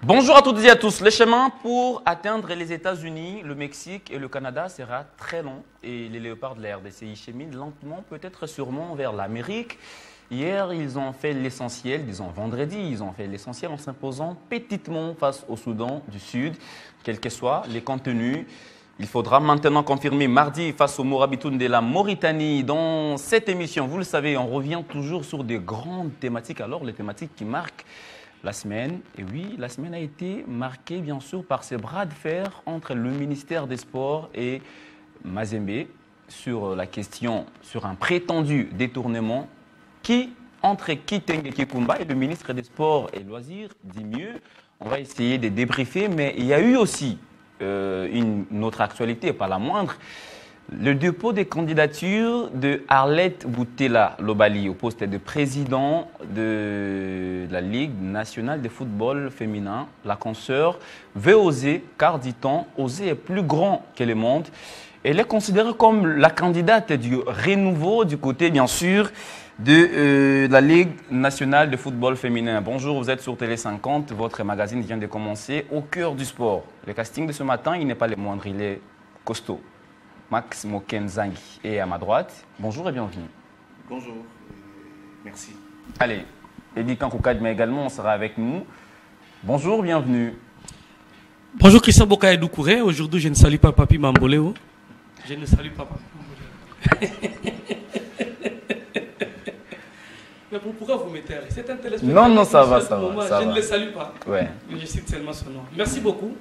Bonjour à toutes et à tous. Le chemin pour atteindre les États-Unis, le Mexique et le Canada sera très long et les léopards de la RDCI cheminent lentement, peut-être sûrement vers l'Amérique. Hier, ils ont fait l'essentiel, disons vendredi, ils ont fait l'essentiel en s'imposant petitement face au Soudan du Sud. Quels que soient les contenus, il faudra maintenant confirmer mardi face au Morabitoun de la Mauritanie. Dans cette émission, vous le savez, on revient toujours sur des grandes thématiques. Alors, les thématiques qui marquent la semaine, et oui, la semaine a été marquée bien sûr par ces bras de fer entre le ministère des Sports et Mazembe sur la question, sur un prétendu détournement entre Kitenge Kikumba et le ministre des Sports et Loisirs dit mieux. On va essayer de débriefer, mais il y a eu aussi une autre actualité, pas la moindre. Le dépôt des candidatures de Arlette Boutella Lobali au poste de président de la Ligue nationale de football féminin, la consoeur, veut oser, car dit-on, oser est plus grand que le monde. Elle est considérée comme la candidate du renouveau du côté, bien sûr, de la Ligue nationale de football féminin. Bonjour, vous êtes sur Télé 50, votre magazine vient de commencer au cœur du sport. Le casting de ce matin, il n'est pas le moindre, il est costaud. Max Mokenzangi est à ma droite. Bonjour et bienvenue. Bonjour, merci. Allez, Eddie Kankoukadme également sera avec nous. Bonjour, bienvenue. Bonjour Christian Bokaye Doucouré. Aujourd'hui, je ne salue pas Papi Mamboléo. Je ne salue pas Papi Mamboléo. Mais pourquoi vous mettez c'est un téléspectateur? Non, ça va. Je ne le salue pas. Ouais. Je cite seulement son nom. Merci beaucoup.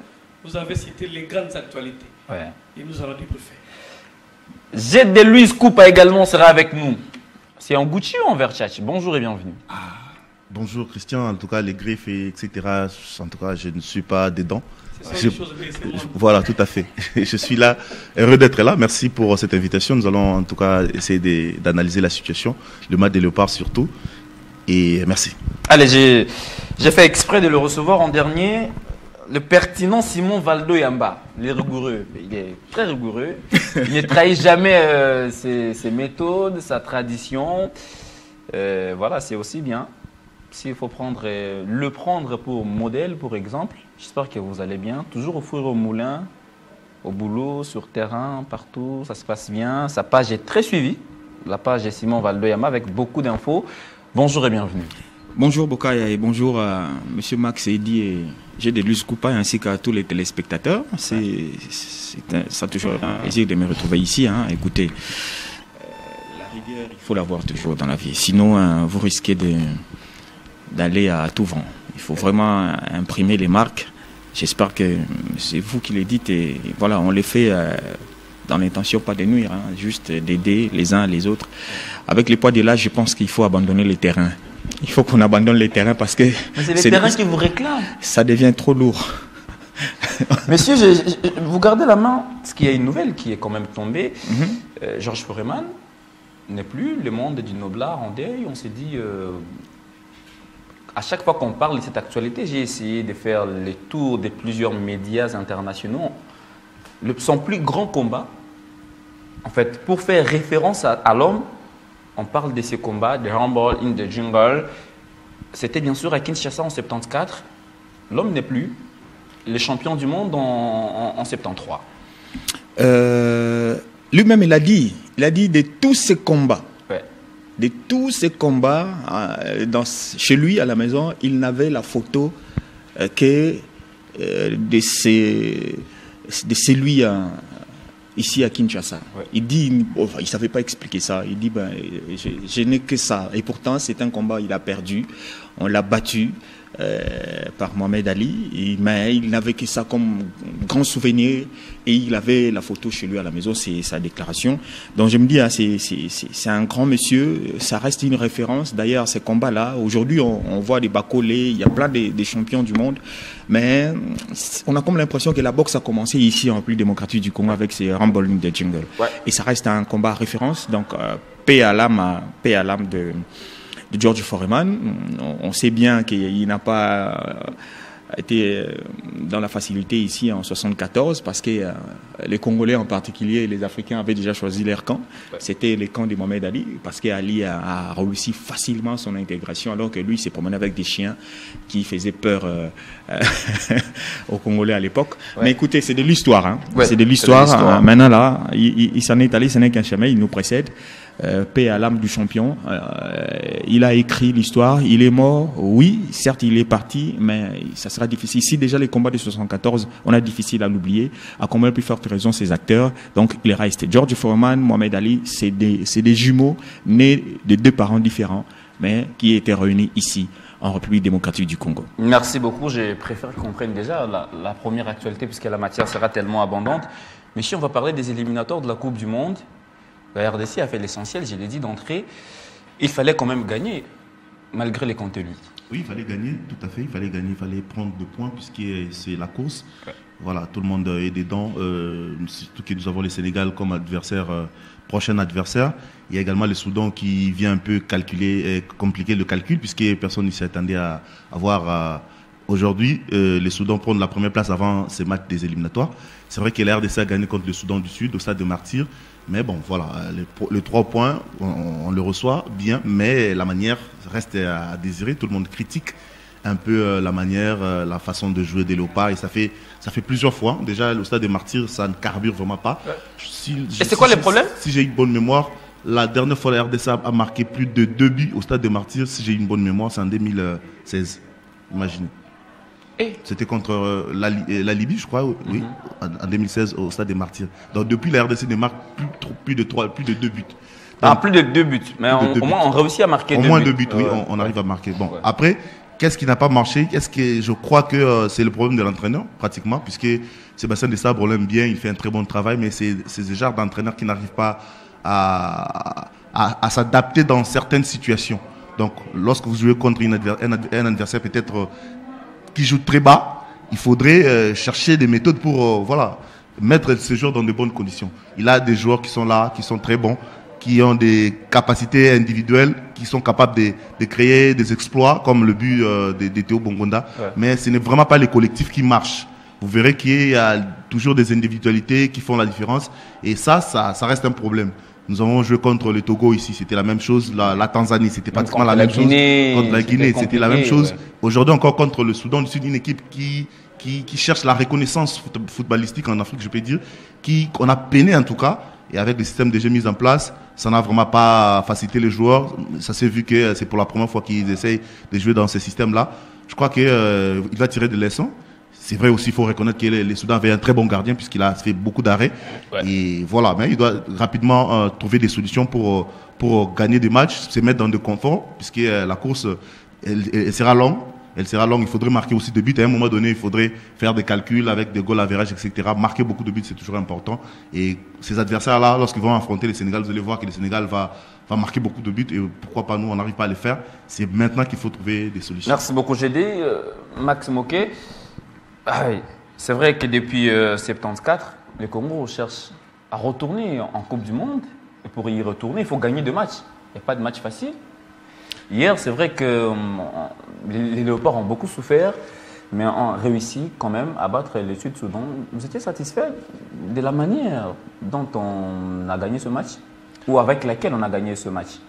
Vous avez cité les grandes actualités. Ouais. Et nous allons débriefer. Jet de Luis Coupa également sera avec nous. C'est en Gucci ou en Versace? Bonjour et bienvenue. Bonjour Christian, en tout cas les griffes et etc. En tout cas je ne suis pas dedans. Voilà, tout à fait. Je suis là, heureux d'être là. Merci pour cette invitation. Nous allons en tout cas essayer d'analyser la situation, le match des léopards surtout. Et merci. Allez, j'ai fait exprès de le recevoir en dernier. Le pertinent Simon Valdo Yamba, il est rigoureux, il est très rigoureux. Il ne trahit jamais ses méthodes, sa tradition. Voilà, c'est aussi bien. S'il faut le prendre pour modèle, pour exemple, j'espère que vous allez bien. Toujours au four au moulin, au boulot, sur terrain, partout, ça se passe bien. Sa page est très suivie. La page est Simon Valdo Yamba avec beaucoup d'infos. Bonjour et bienvenue. Bonjour Bokaya et bonjour à M. Max Eddy et J. de Luis Coupa ainsi qu'à tous les téléspectateurs. Ça toujours un plaisir de me retrouver ici. Écoutez, la rigueur, il faut l'avoir toujours dans la vie. Sinon, vous risquez d'aller à tout vent. Il faut vraiment imprimer les marques. J'espère que c'est vous qui les dites et voilà, on les fait dans l'intention pas de nuire, juste d'aider les uns les autres. Avec les poids de l'âge, je pense qu'il faut abandonner les terrains. Il faut qu'on abandonne les terrains parce que... Mais c'est les terrains qui vous réclament. Ça devient trop lourd. Monsieur, vous gardez la main, parce qu'il y a une nouvelle qui est quand même tombée. Georges Foreman n'est plus, le monde du noblard en deuil. On s'est dit, à chaque fois qu'on parle de cette actualité, j'ai essayé de faire le tour de plusieurs médias internationaux. Son plus grand combat, en fait, pour faire référence à l'homme, on parle de ces combats, de Rumble in the Jungle. C'était bien sûr à Kinshasa en 74. L'homme n'est plus le champion du monde en 73. Lui-même, il a dit de tous ces combats, chez lui à la maison, il n'avait la photo que de celui ici à Kinshasa. Il dit, il ne savait pas expliquer ça. Il dit, je n'ai que ça. Et pourtant, c'est un combat, il a perdu. On l'a battu par Mohamed Ali. Mais il n'avait que ça comme grand souvenir. Et il avait la photo chez lui à la maison, c'est sa déclaration. Donc je me dis, c'est un grand monsieur. Ça reste une référence. D'ailleurs, ces combats-là, aujourd'hui, on voit des Bakolé, il y a plein de champions du monde. Mais on a comme l'impression que la boxe a commencé ici en République démocratique du Congo avec ces Rumble in the Jungle. Et ça reste un combat à référence. Donc, paix à l'âme de George Foreman. On sait bien qu'il n'a pas été dans la facilité ici en 74 parce que les Congolais en particulier et les Africains avaient déjà choisi leur camp. C'était le camp de Mohamed Ali parce qu'Ali a réussi facilement son intégration alors que lui s'est promené avec des chiens qui faisaient peur aux Congolais à l'époque. Mais écoutez, c'est de l'histoire. Hein. C'est de l'histoire. Maintenant là, il s'en est allé, ce n'est qu'un chemin, il nous précède. Paix à l'âme du champion. Il a écrit l'histoire. Il est mort. Oui, certes, il est parti, mais ça sera difficile. Si déjà les combats de 74, on a difficile à l'oublier. À combien plus forte raison ces acteurs. Donc, il est resté. George Foreman, Mohamed Ali, c'est des jumeaux nés de deux parents différents, mais qui étaient réunis ici en République démocratique du Congo. Merci beaucoup. Je préfère qu'on prenne déjà la première actualité puisque la matière sera tellement abondante. Mais si on va parler des éliminatoires de la Coupe du Monde, la RDC a fait l'essentiel, je l'ai dit d'entrée. Il fallait quand même gagner, malgré les contenus. Oui, il fallait gagner, tout à fait. Il fallait gagner, il fallait prendre 2 points, puisque c'est la course. Voilà, tout le monde est dedans. Surtout que nous avons le Sénégal comme adversaire, prochain adversaire. Il y a également le Soudan qui vient un peu compliquer le calcul, puisque personne ne s'y attendait à voir. Aujourd'hui, le Soudan prend la première place avant ces matchs des éliminatoires. C'est vrai que la RDC a gagné contre le Soudan du Sud au stade de Martyrs. Mais bon, voilà, les 3 points, on le reçoit bien, mais la manière reste à désirer. Tout le monde critique un peu la manière, la façon de jouer des Léopards. Et ça fait plusieurs fois. Déjà, au stade de Martyrs, ça ne carbure vraiment pas. Et c'est quoi le problème? Si j'ai une bonne mémoire, la dernière fois, la RDC a marqué plus de 2 buts au stade de Martyrs. Si j'ai une bonne mémoire, c'est en 2016. Imaginez. C'était contre la Libye, je crois, oui, en 2016 au stade des Martyrs. Donc depuis, la RDC ne marque plus de 2 buts. Donc, plus de 2 buts, mais au moins on réussit à marquer 2 buts. Au moins 2 buts, oui, on arrive à marquer. Bon, après, qu'est-ce qui n'a pas marché? Je crois que c'est le problème de l'entraîneur, pratiquement, puisque Sébastien Desabre, on l'aime bien, il fait un très bon travail, mais c'est ce genre d'entraîneur qui n'arrive pas à s'adapter dans certaines situations. Donc, lorsque vous jouez contre un adversaire peut-être qui joue très bas, il faudrait chercher des méthodes pour mettre ce joueur dans de bonnes conditions. Il a des joueurs qui sont là, qui sont très bons, qui ont des capacités individuelles, qui sont capables de créer des exploits, comme le but de Théo Bongonda. Mais ce n'est vraiment pas les collectifs qui marchent. Vous verrez qu'il y a toujours des individualités qui font la différence. Et ça reste un problème. Nous avons joué contre le Togo ici, c'était la même chose. La Tanzanie, c'était pratiquement la même chose. Contre la Guinée, c'était la même chose. Aujourd'hui encore contre le Soudan du Sud, une équipe qui cherche la reconnaissance footballistique en Afrique, je peux dire, qu'on a peiné en tout cas. Et avec les systèmes déjà mis en place, ça n'a vraiment pas facilité les joueurs. Ça s'est vu que c'est pour la première fois qu'ils essayent de jouer dans ces systèmes-là. Je crois qu'il va tirer des leçons. C'est vrai aussi, il faut reconnaître que les Soudan avaient un très bon gardien puisqu'il a fait beaucoup d'arrêts. Et voilà, mais il doit rapidement trouver des solutions pour gagner des matchs, se mettre dans de confort, puisque la course, elle sera longue. Elle sera longue, il faudrait marquer aussi des buts. À un moment donné, il faudrait faire des calculs avec des goals average, etc. Marquer beaucoup de buts, c'est toujours important. Et ces adversaires-là, lorsqu'ils vont affronter le Sénégal, vous allez voir que le Sénégal va marquer beaucoup de buts. Et pourquoi pas nous, on n'arrive pas à les faire. C'est maintenant qu'il faut trouver des solutions. Merci beaucoup, GD. Max Moquet. C'est vrai que depuis 1974, le Congo cherche à retourner en Coupe du Monde. Et pour y retourner, il faut gagner 2 matchs. Il n'y a pas de match facile. Hier, c'est vrai que les Léopards ont beaucoup souffert, mais ont réussi quand même à battre le Sud-Soudan. Vous étiez satisfait de la manière dont on a gagné ce match ou avec laquelle on a gagné ce match?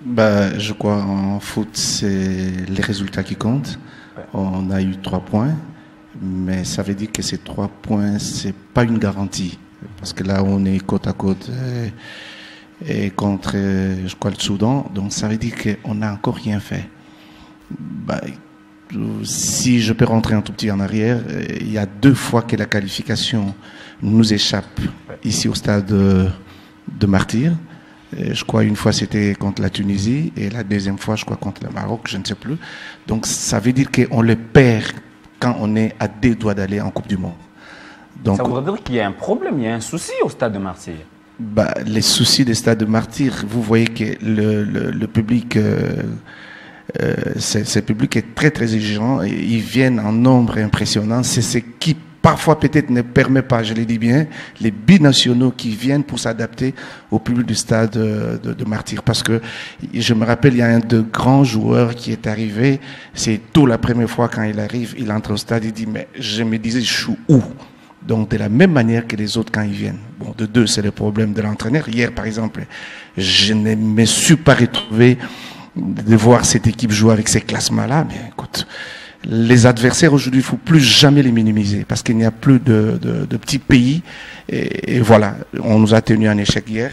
Je crois en foot, c'est les résultats qui comptent. On a eu 3 points. Mais ça veut dire que ces 3 points, c'est pas une garantie. Parce que là, on est côte à côte et contre, je crois, le Soudan. Donc, ça veut dire qu'on n'a encore rien fait. Si je peux rentrer un tout petit en arrière, il y a 2 fois que la qualification nous échappe ici au stade de Martyrs. Je crois une fois c'était contre la Tunisie et la deuxième fois, je crois, contre le Maroc, je ne sais plus. Donc, ça veut dire qu'on le perd quand on est à 2 doigts d'aller en Coupe du Monde. Donc, ça voudrait dire qu'il y a un problème, il y a un souci au stade de Martyrs. Les soucis du stade de Martyrs, vous voyez que le public, ce public est très très exigeant. Ils viennent en nombre impressionnant. C'est ce qui parfois peut-être ne permet pas, je le dis bien, les binationaux qui viennent pour s'adapter au public du stade de Martyrs. Parce que je me rappelle, il y a un de grands joueurs qui est arrivé, c'est tout la première fois quand il arrive, il entre au stade, il dit, mais je me disais, je suis où? Donc de la même manière que les autres quand ils viennent. Bon, de deux, c'est le problème de l'entraîneur. Hier, par exemple, je ne me suis pas retrouvé de voir cette équipe jouer avec ces classements-là, mais écoute, les adversaires aujourd'hui, il ne faut plus jamais les minimiser parce qu'il n'y a plus de petits pays. Et voilà, on nous a tenu un échec hier.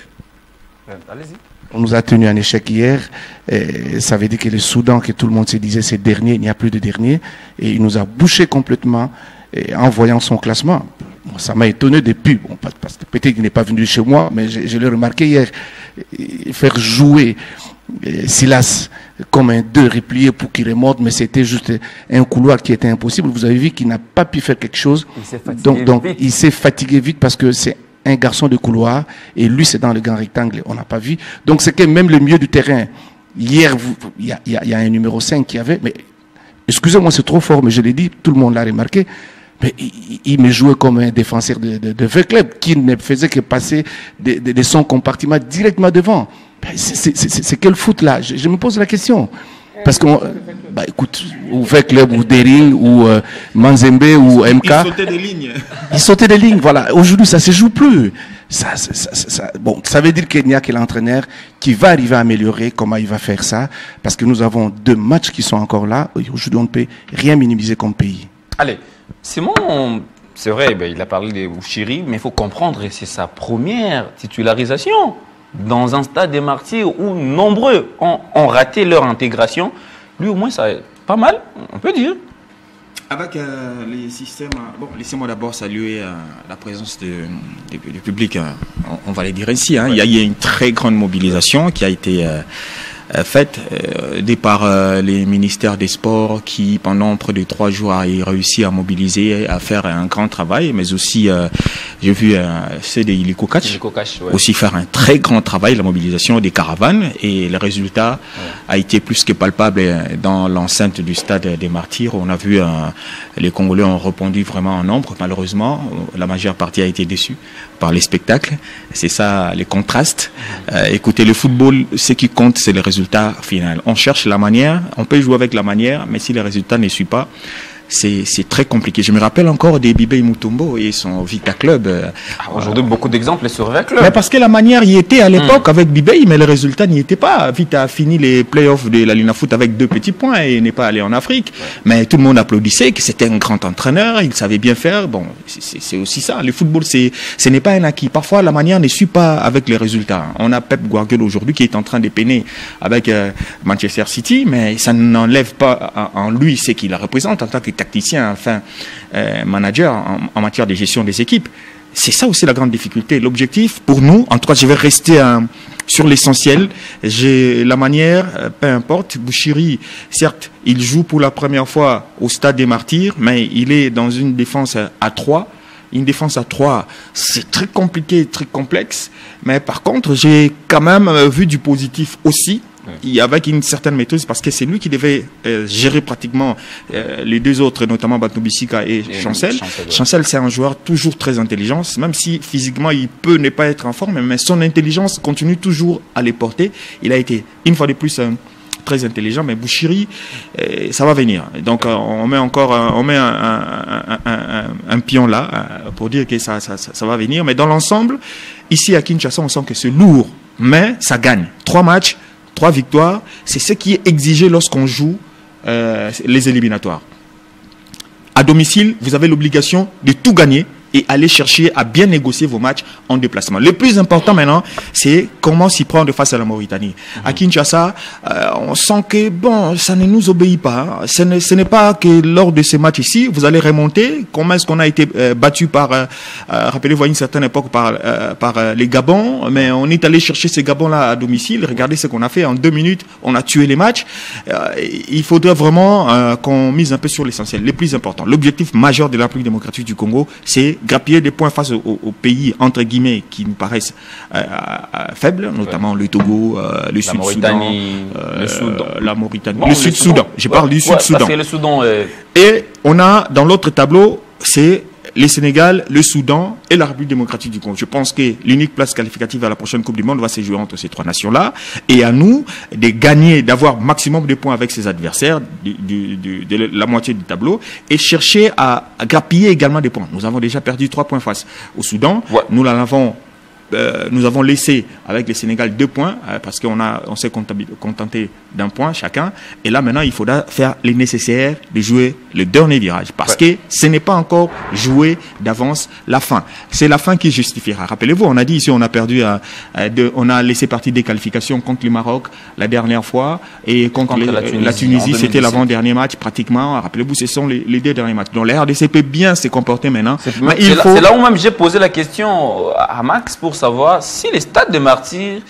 Allez-y. On nous a tenu un échec hier. Et ça veut dire que le Soudan, que tout le monde se disait c'est dernier, il n'y a plus de dernier. Et il nous a bouché complètement en voyant son classement. Bon, ça m'a étonné depuis. Bon, parce que peut-être qu'il n'est pas venu chez moi, mais je l'ai remarqué hier. Faire jouer Silas comme un 2 replié pour qu'il remonte, mais c'était juste un couloir qui était impossible. Vous avez vu qu'il n'a pas pu faire quelque chose. Donc il s'est fatigué vite parce que c'est un garçon de couloir et lui c'est dans le grand rectangle. On n'a pas vu. Donc c'est que même le milieu du terrain, hier, il y a un numéro 5 qui avait, mais excusez-moi c'est trop fort, mais je l'ai dit, tout le monde l'a remarqué. Mais il me jouait comme un défenseur de vieux club qui ne faisait que passer de son compartiment directement devant. C'est quel foot là? Je me pose la question. Parce que, écoute, ou vieux club, ou Dering, ou Manzembe, ou MK. Ils sautaient des lignes. Ils sautaient des lignes, voilà. Aujourd'hui, ça ne se joue plus. Bon, ça veut dire qu'il n'y a que l'entraîneur qui va arriver à améliorer comment il va faire ça. Parce que nous avons 2 matchs qui sont encore là. Aujourd'hui, on ne peut rien minimiser comme pays. Allez. Simon, c'est vrai, il a parlé de Bouchiri, mais il faut comprendre que c'est sa première titularisation dans un stade des Martyrs où nombreux ont raté leur intégration. Lui, au moins, ça pas mal, on peut dire. Avec les systèmes... Bon, laissez-moi d'abord saluer la présence du public, on va le dire ici. Hein. Ouais. Il y a une très grande mobilisation qui a été... faite par les ministères des Sports qui, pendant près de 3 jours, a réussi à mobiliser, à faire un grand travail, mais aussi, j'ai vu ceux de Iliko Catch aussi faire un très grand travail, la mobilisation des caravanes, et le résultat a été plus que palpable dans l'enceinte du stade des Martyrs. On a vu les Congolais ont répondu vraiment en nombre. Malheureusement, la majeure partie a été déçue par les spectacles. C'est ça, les contrastes. Écoutez, le football, ce qui compte, c'est le résultat final. On cherche la manière, on peut jouer avec la manière, mais si le résultat ne suit pas, c'est très compliqué. Je me rappelle encore des Bibé Mutombo et son Vita Club. Aujourd'hui, beaucoup d'exemples sur Vita Club. Mais parce que la manière y était à l'époque avec Bibé, mais le résultat n'y était pas. Vita a fini les playoffs de la Luna Foot avec 2 petits points et n'est pas allé en Afrique. Ouais. Mais tout le monde applaudissait, que c'était un grand entraîneur, il savait bien faire. Bon, c'est aussi ça. Le football, ce n'est pas un acquis. Parfois, la manière ne suit pas avec les résultats. On a Pep Guardiola aujourd'hui qui est en train de peiner avec Manchester City, mais ça n'enlève pas en lui ce qu'il représente en tant que tacticien, enfin manager en matière de gestion des équipes. C'est ça aussi la grande difficulté. L'objectif pour nous, en tout cas je vais rester sur l'essentiel, la manière, peu importe. Bouchiri, certes, il joue pour la première fois au stade des Martyrs, mais il est dans une défense à 3. Une défense à 3, c'est très compliqué, très complexe, mais par contre j'ai quand même vu du positif aussi. Avec une certaine maîtrise, parce que c'est lui qui devait gérer pratiquement les 2 autres, notamment Batou Bissika et Chancel. Chancel, c'est un joueur toujours très intelligent, même si physiquement il peut ne pas être en forme, mais son intelligence continue toujours à les porter. Il a été, une fois de plus, très intelligent, mais Bouchiri, ça va venir. Donc on met encore un pion là pour dire que ça va venir. Mais dans l'ensemble, ici à Kinshasa, on sent que c'est lourd, mais ça gagne. 3 matchs, 3 victoires, c'est ce qui est exigé lorsqu'on joue les éliminatoires. À domicile, vous avez l'obligation de tout gagner et aller chercher à bien négocier vos matchs en déplacement. Le plus important maintenant, c'est comment s'y prendre face à la Mauritanie. À Kinshasa, on sent que bon, ça ne nous obéit pas. Hein. Ce n'est pas que lors de ces matchs ici, vous allez remonter. Comment est-ce qu'on a été battu par, rappelez-vous à une certaine époque, par les Gabons, mais on est allé chercher ces Gabons-là à domicile. Regardez ce qu'on a fait en 2 minutes. On a tué les matchs. Il faudrait vraiment qu'on mise un peu sur l'essentiel, le plus important. L'objectif majeur de la République démocratique du Congo, c'est grappiller des points face aux pays, entre guillemets, qui nous paraissent faibles, notamment le Togo, le Sud-Soudan, la Mauritanie, bon, le Sud-Soudan. Je parle du Sud-Soudan. Le Soudan, Et on a, dans l'autre tableau, c'est le Sénégal, le Soudan et la République démocratique du Congo. Je pense que l'unique place qualificative à la prochaine Coupe du Monde va se jouer entre ces 3 nations-là. Et à nous de gagner, d'avoir maximum de points avec ses adversaires de la moitié du tableau et chercher à grappiller également des points. Nous avons déjà perdu 3 points face au Soudan. Ouais. Nous avons laissé avec le Sénégal 2 points parce on s'est contenté d'un point chacun. Et là, maintenant, il faudra faire les nécessaires de jouer le dernier virage parce que ce n'est pas encore joué d'avance la fin. C'est la fin qui justifiera. Rappelez-vous, on a dit ici, on a perdu, on a laissé partir des qualifications contre le Maroc la dernière fois et contre la Tunisie, c'était l'avant-dernier match pratiquement. Rappelez-vous, ce sont les 2 derniers matchs. Donc, la RDC peut bien se comporter maintenant. C'est là où même j'ai posé la question à Max pour savoir si les Stades de Martyrs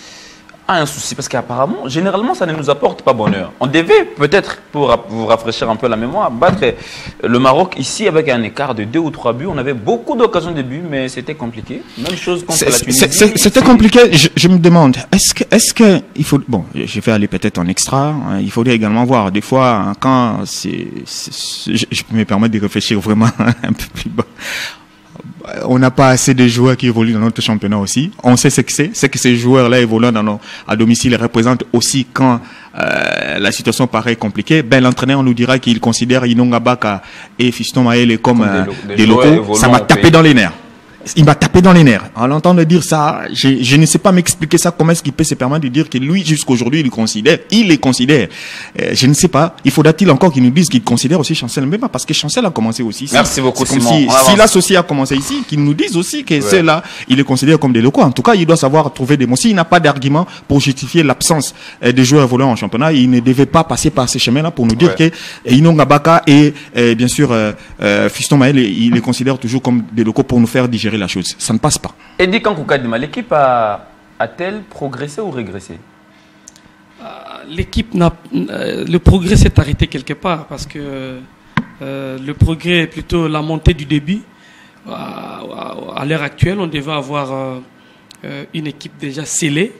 a un souci, parce qu'apparemment, généralement, ça ne nous apporte pas bonheur. On devait peut-être, pour vous rafraîchir un peu la mémoire, battre le Maroc ici avec un écart de 2 ou 3 buts. On avait beaucoup d'occasions de buts, mais c'était compliqué. Même chose contre la Tunisie. C'était compliqué. Je me demande, est-ce que il faut, bon, je vais aller peut-être en extra. Hein, il faudrait également voir des fois hein, quand je peux me permettre de réfléchir vraiment un peu plus bas. On n'a pas assez de joueurs qui évoluent dans notre championnat aussi. On sait ce que c'est que ces joueurs-là évoluant à domicile représentent aussi quand la situation paraît compliquée. Ben, l'entraîneur nous dira qu'il considère Inonga Baka et Fiston Maele comme des locaux. Ça m'a tapé dans les nerfs. Il m'a tapé dans les nerfs. En l'entendant dire ça, je ne sais pas m'expliquer ça. Comment est-ce qu'il peut se permettre de dire que lui, jusqu'aujourd'hui, il les considère. Je ne sais pas. Il faudra-t-il encore qu'il nous dise qu'il considère aussi Chancel Mbemba, parce que Chancel a commencé aussi ici. Merci beaucoup, Simon. Si l'associé a commencé ici, qu'il nous dise aussi que ceux-là, il les considère comme des locaux. En tout cas, il doit savoir trouver des mots. S'il n'a pas d'argument pour justifier l'absence des joueurs évoluant en championnat, il ne devait pas passer par ces chemins-là pour nous dire que Inonga Baka et bien sûr Fiston Maël, il les considère toujours comme des locaux pour nous faire digérer la chose. Ça ne passe pas. Eddie Kankoukadima, l'équipe a-t-elle progressé ou régressé? L'équipe le progrès s'est arrêté quelque part parce que le progrès est plutôt la montée du débit. À l'heure actuelle, on devait avoir une équipe déjà scellée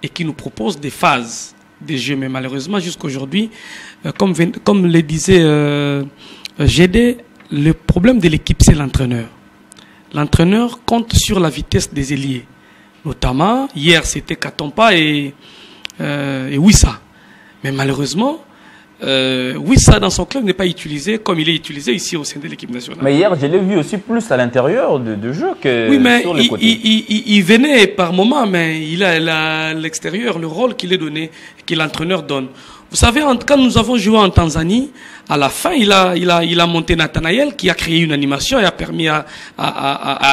et qui nous propose des phases de jeu. Mais malheureusement, jusqu'à aujourd'hui, comme le disait GD, le problème de l'équipe, c'est l'entraîneur. L'entraîneur compte sur la vitesse des ailiers. Notamment, hier, c'était Katompa et Wissa. Mais malheureusement, Wissa, dans son club, n'est pas utilisé comme il est utilisé ici au sein de l'équipe nationale. Mais hier, je l'ai vu aussi plus à l'intérieur de jeu que sur les côtés. Il venait par moment, mais il a à l'extérieur le rôle qu'il est donné, que l'entraîneur donne. Vous savez, quand nous avons joué en Tanzanie, à la fin, il a monté Nathanaël qui a créé une animation et a permis à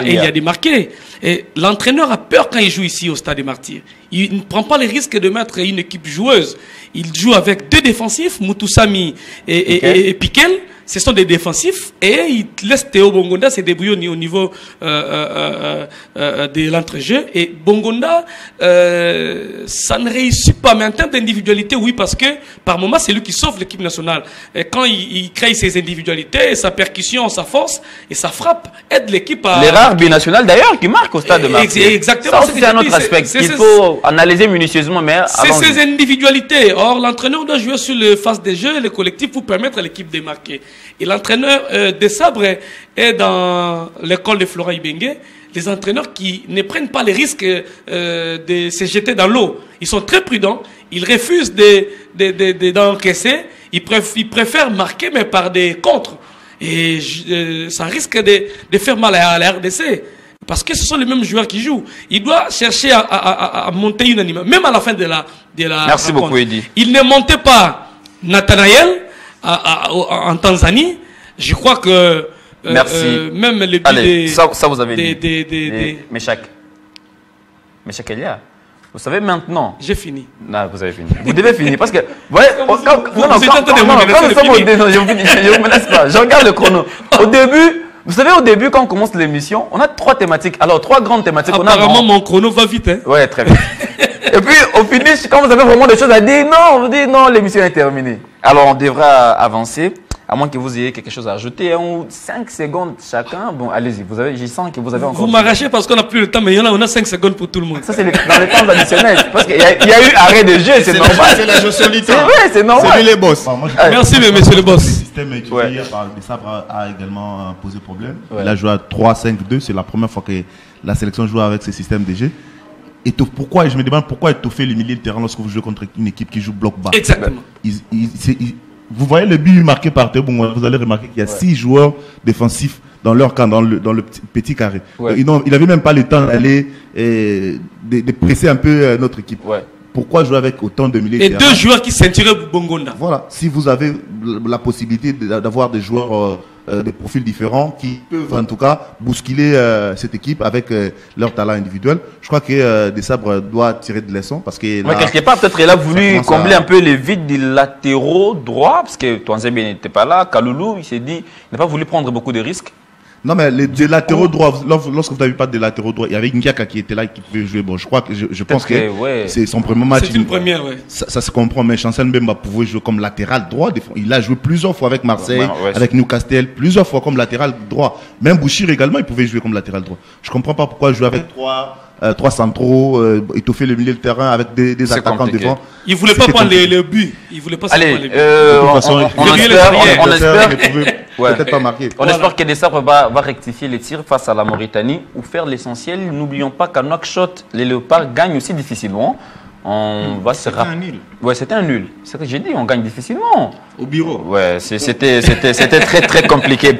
Elia de marquer. Et l'entraîneur a peur quand il joue ici au Stade des Martyrs. Il ne prend pas les risques de mettre une équipe joueuse. Il joue avec 2 défensifs, Mutusami et Piquel. Ce sont des défensifs et il laisse Théo Bongonda se débrouiller au niveau de l'entrejeu. Et Bongonda, ça ne réussit pas. Mais en termes d'individualité, oui, parce que par moment, c'est lui qui sauve l'équipe nationale. Et quand il crée ses individualités, sa percussion, sa force et sa frappe aide l'équipe à... Les rares binationales d'ailleurs qui marquent au Stade de Marseille. Exactement. Ça, c'est un autre aspect qu'il faut analyser minutieusement. C'est ses individualités. Or, l'entraîneur doit jouer sur le phase des jeux et le collectif pour permettre à l'équipe de marquer. Et l'entraîneur des Sabres est dans l'école de Florent Ibenge. Les entraîneurs qui ne prennent pas les risques de se jeter dans l'eau. Ils sont très prudents. Ils refusent d'encaisser. Ils préfèrent marquer, mais par des contres. Et ça risque de faire mal à la RDC. Parce que ce sont les mêmes joueurs qui jouent. Il doit chercher à monter une animation. Même à la fin de la Merci rencontre. Beaucoup, Eddie. Il ne montait pas Nathanaël en Tanzanie. Je crois que même le but ça vous avez dit. Meshak Elia. Vous savez maintenant. J'ai fini. Non, vous avez fini. Vous devez finir parce que. Non, je vous menace pas. Je regarde le chrono. Au début. Vous savez, au début, quand on commence l'émission, on a 3 thématiques. Alors, 3 grandes thématiques. Apparemment, mon chrono va vite. Hein? Ouais, très vite. Et puis, au finish, quand vous avez vraiment des choses à dire, non, on vous dit non, l'émission est terminée. Alors, on devra avancer. À moins que vous ayez quelque chose à ajouter, 1 ou 5 secondes chacun. Bon, allez-y, j'y sens que vous avez encore... Vous m'arrachez parce qu'on n'a plus le temps, mais on a 5 secondes pour tout le monde. Ça, c'est dans les temps additionnels. Parce qu'il y a eu arrêt de jeu, c'est normal. C'est la gestion du temps. C'est vrai, c'est normal. C'est lui les boss. Merci, monsieur le boss. Le système utilisé par Desabre a également posé problème. Il a joué à 3-5-2. C'est la première fois que la sélection joue avec ce système de jeu. Et pourquoi, je me demande pourquoi étoffer le milieu de terrain lorsque vous jouez contre une équipe qui joue bloc bas. Exactement. Vous voyez le but marqué par Théo, vous allez remarquer qu'il y a 6 joueurs défensifs dans leur camp, dans le petit carré. Ouais. Il n'avait même pas le temps d'aller de presser un peu notre équipe. Ouais. Pourquoi jouer avec autant de milieux de terrain? Et 2 joueurs qui ceinturaient Bongonda. Voilà, si vous avez la possibilité d'avoir des joueurs de profils différents qui peuvent en tout cas bousculer cette équipe avec leur talent individuel, je crois que Desabre doit tirer de leçons parce que là, quelque part peut-être il a voulu combler un peu les vides des latéraux droits parce que Touanzebe n'était pas là, Kaloulou il s'est dit, il n'a pas voulu prendre beaucoup de risques. Non, mais les latéraux droits, lorsque vous n'avez pas de latéraux droits, il y avait Ngiaka qui était là, qui pouvait jouer. Bon, je crois que je pense que c'est son premier match. C'est une première, oui. Ça se comprend, mais Chancel Mbemba pouvait jouer comme latéral droit. Il a joué plusieurs fois avec Marseille, avec Newcastle, plusieurs fois comme latéral droit. Même Bouchir également, il pouvait jouer comme latéral droit. Je ne comprends pas pourquoi jouer avec 3 centraux, étoffer le milieu de terrain avec des attaquants compliqué. Devant. Il ne voulait pas prendre le but. Il voulait pas Allez, prendre les buts. On espère. Peut-être pas marqué. On espère que Desabre va rectifier les tirs face à la Mauritanie ou faire l'essentiel. N'oublions pas qu'à Nouakchott, les Léopards gagnent aussi difficilement. On va se rappeler. C'était un nul. Ouais, c'était un nul. C'est ce que j'ai dit, on gagne difficilement. Au bureau. Ouais, c'était très très compliqué.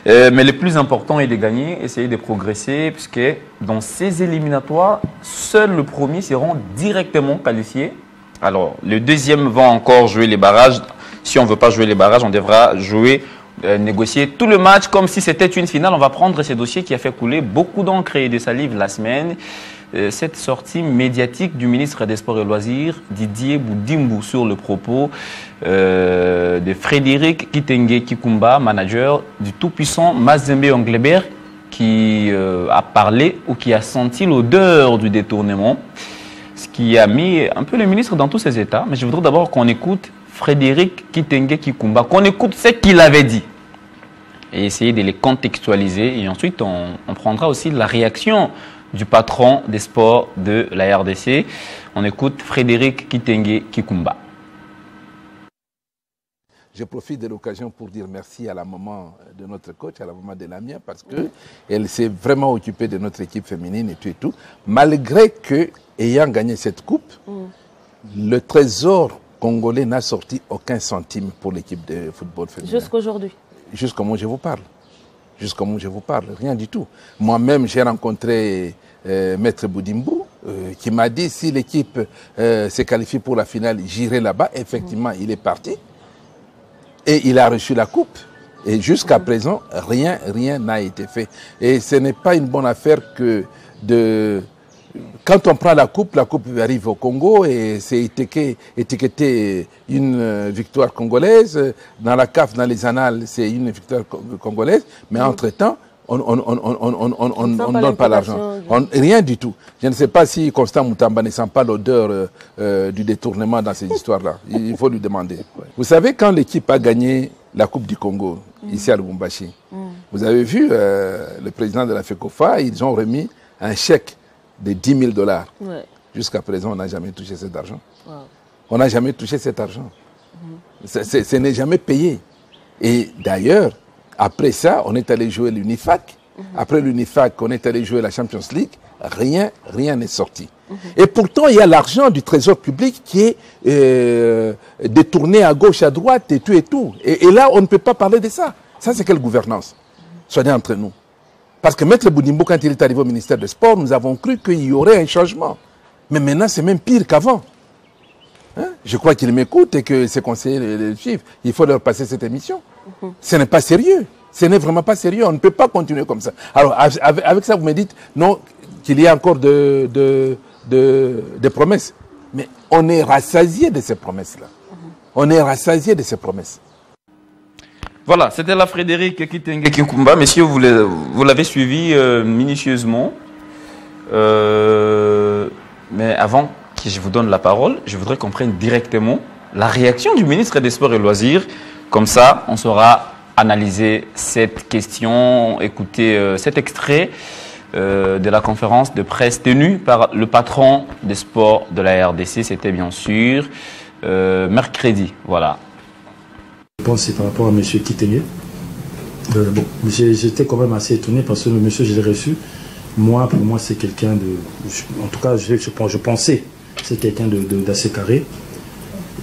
Mais le plus important est de gagner, essayer de progresser, puisque dans ces éliminatoires, seuls le premier seront directement qualifiés. Alors, le deuxième va encore jouer les barrages. Si on ne veut pas jouer les barrages, on devra négocier tout le match comme si c'était une finale. On va prendre ce dossier qui a fait couler beaucoup d'encre et de salive la semaine. Cette sortie médiatique du ministre des Sports et Loisirs, Didier Boudimbu, sur le propos de Frédéric Kitenge Kikumba, manager du tout-puissant Mazembe Englebert, qui a parlé ou qui a senti l'odeur du détournement, ce qui a mis un peu le ministre dans tous ses états. Mais je voudrais d'abord qu'on écoute Frédéric Kitenge Kikumba, qu'on écoute ce qu'il avait dit et essayer de les contextualiser. Et ensuite, on prendra aussi la réaction du patron des sports de la RDC. On écoute Frédéric Kitenge Kikumba. Je profite de l'occasion pour dire merci à la maman de notre coach, à la maman de Lamia, parce qu'elle s'est vraiment occupée de notre équipe féminine et tout. Malgré que, ayant gagné cette coupe, le trésor congolais n'a sorti aucun centime pour l'équipe de football féminin. Jusqu'aujourd'hui. Jusqu'au moment où je vous parle. Jusqu'au moment où je vous parle, rien du tout. Moi-même, j'ai rencontré Maître Boudimbu, qui m'a dit si l'équipe se qualifie pour la finale, j'irai là-bas. Effectivement, il est parti. Et il a reçu la coupe. Et jusqu'à présent, rien n'a été fait. Et ce n'est pas une bonne affaire que de... Quand on prend la coupe arrive au Congo et c'est étiqueté une victoire congolaise. Dans la CAF, dans les annales, c'est une victoire congolaise. Mais entre-temps, on ne donne pas l'argent. Rien du tout. Je ne sais pas si Constant Moutamba ne sent pas l'odeur du détournement dans ces histoires-là. Il faut lui demander. Vous savez, quand l'équipe a gagné la Coupe du Congo, ici à Lubumbashi, vous avez vu le président de la FECOFA, ils ont remis un chèque de $10 000. Ouais. Jusqu'à présent, on n'a jamais touché cet argent. Wow. On n'a jamais touché cet argent. Ce n'est jamais payé. Et d'ailleurs, après ça, on est allé jouer l'UNIFAC. Après l'UNIFAC, on est allé jouer la Champions League. Rien n'est sorti. Et pourtant, il y a l'argent du trésor public qui est détourné à gauche, à droite et tout. Et là, on ne peut pas parler de ça. Ça, c'est quelle gouvernance? Soyez entre nous. Parce que Maître Boudimbu, quand il est arrivé au ministère des Sports, nous avons cru qu'il y aurait un changement. Mais maintenant, c'est même pire qu'avant. Hein? Je crois qu'il m'écoute et que ses conseillers le suivent. Il faut leur passer cette émission. Ce n'est pas sérieux. Ce n'est vraiment pas sérieux. On ne peut pas continuer comme ça. Alors, avec ça, vous me dites, non, qu'il y a encore des promesses. Mais on est rassasié de ces promesses-là. On est rassasié de ces promesses. Voilà, c'était la Frédéric Kitenge Kikumba. Messieurs, vous l'avez suivi minutieusement. Mais avant que je vous donne la parole, je voudrais qu'on prenne directement la réaction du ministre des Sports et Loisirs Comme ça, on saura analyser cette question, écouter cet extrait de la conférence de presse tenue par le patron des sports de la RDC. C'était bien sûr mercredi. Voilà. Je pense que c'est par rapport à M. Kitenge. Bon, j'étais quand même assez étonné parce que le monsieur, je l'ai reçu. Moi, pour moi, c'est quelqu'un de... En tout cas, je pensais c'est quelqu'un d'assez carré.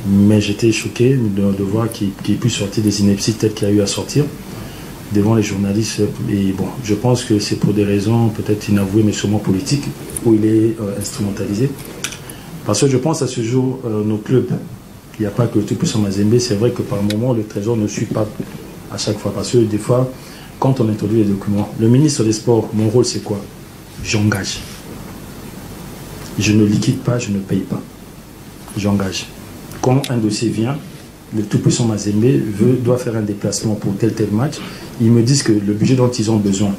Mais j'étais choqué de voir qu'il puisse sortir des inepties telles qu'il a eu à sortir devant les journalistes. Et bon, je pense que c'est pour des raisons peut-être inavouées, mais sûrement politiques, où il est instrumentalisé. Parce que je pense à ce jour, nos clubs, il n'y a pas que le tout-puissant Mazembe. C'est vrai que par moment, le Trésor ne suit pas à chaque fois. Parce que des fois, quand on introduit les documents, le ministre des Sports, mon rôle c'est quoi? J'engage. Je ne liquide pas, je ne paye pas. J'engage. Quand un dossier vient, le tout-puissant Mazembe doit faire un déplacement pour tel match, ils me disent que le budget dont ils ont besoin,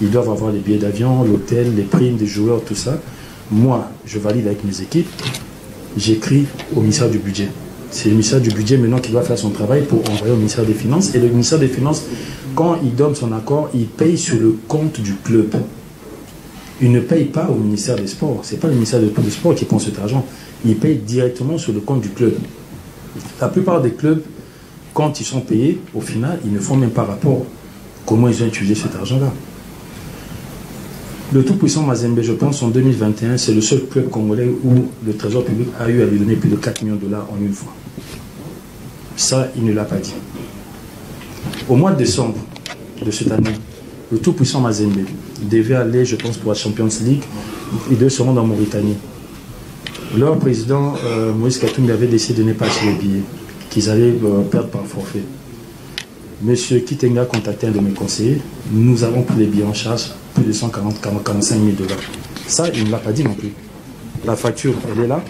ils doivent avoir les billets d'avion, l'hôtel, les primes des joueurs, tout ça. Moi, je valide avec mes équipes, j'écris au ministère du budget. C'est le ministère du budget maintenant qui doit faire son travail pour envoyer au ministère des Finances. Et le ministère des Finances, quand il donne son accord, il paye sur le compte du club. Il ne paye pas au ministère des Sports. Ce n'est pas le ministère des Sports qui prend cet argent. Il paye directement sur le compte du club. La plupart des clubs, quand ils sont payés, au final, ils ne font même pas rapport comment ils ont utilisé cet argent-là. Le tout-puissant Mazembe, je pense, en 2021, c'est le seul club congolais où le Trésor public a eu à lui donner plus de 4 millions de dollars en une fois. Ça, il ne l'a pas dit. Au mois de décembre de cette année, le tout-puissant Mazembe devait aller, je pense, pour la Champions League. Il devait se rendre en Mauritanie. Leur président, Moïse Katumbi, avait décidé de ne pas acheter les billets, qu'ils allaient perdre par forfait. Monsieur Kitenge a contacté un de mes conseillers. Nous avons pris les billets en charge, plus de 145 000 dollars. Ça, il ne l'a pas dit non plus. La facture, elle est là.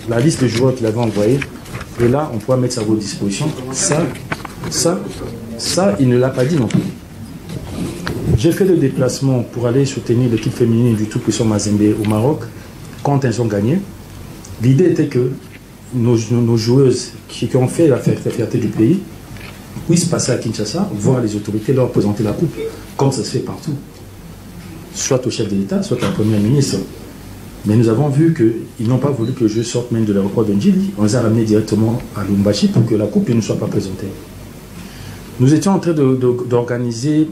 La liste de joueurs qu'il avait envoyée est là. On pourra mettre ça à votre disposition. Ça, il ne l'a pas dit non plus. J'ai fait le déplacement pour aller soutenir l'équipe féminine du tout-puissant Mazembe au Maroc quand elles ont gagné. L'idée était que nos joueuses qui ont fait la fierté du pays puissent passer à Kinshasa, voir les autorités, leur présenter la coupe, comme ça se fait partout. Soit au chef de l'État, soit à un premier ministre. Mais nous avons vu qu'ils n'ont pas voulu que le jeu sorte même de l'aéroport de Ndjili. On les a ramenés directement à Lumbashi pour que la coupe ne soit pas présentée. Nous étions en train d'organiser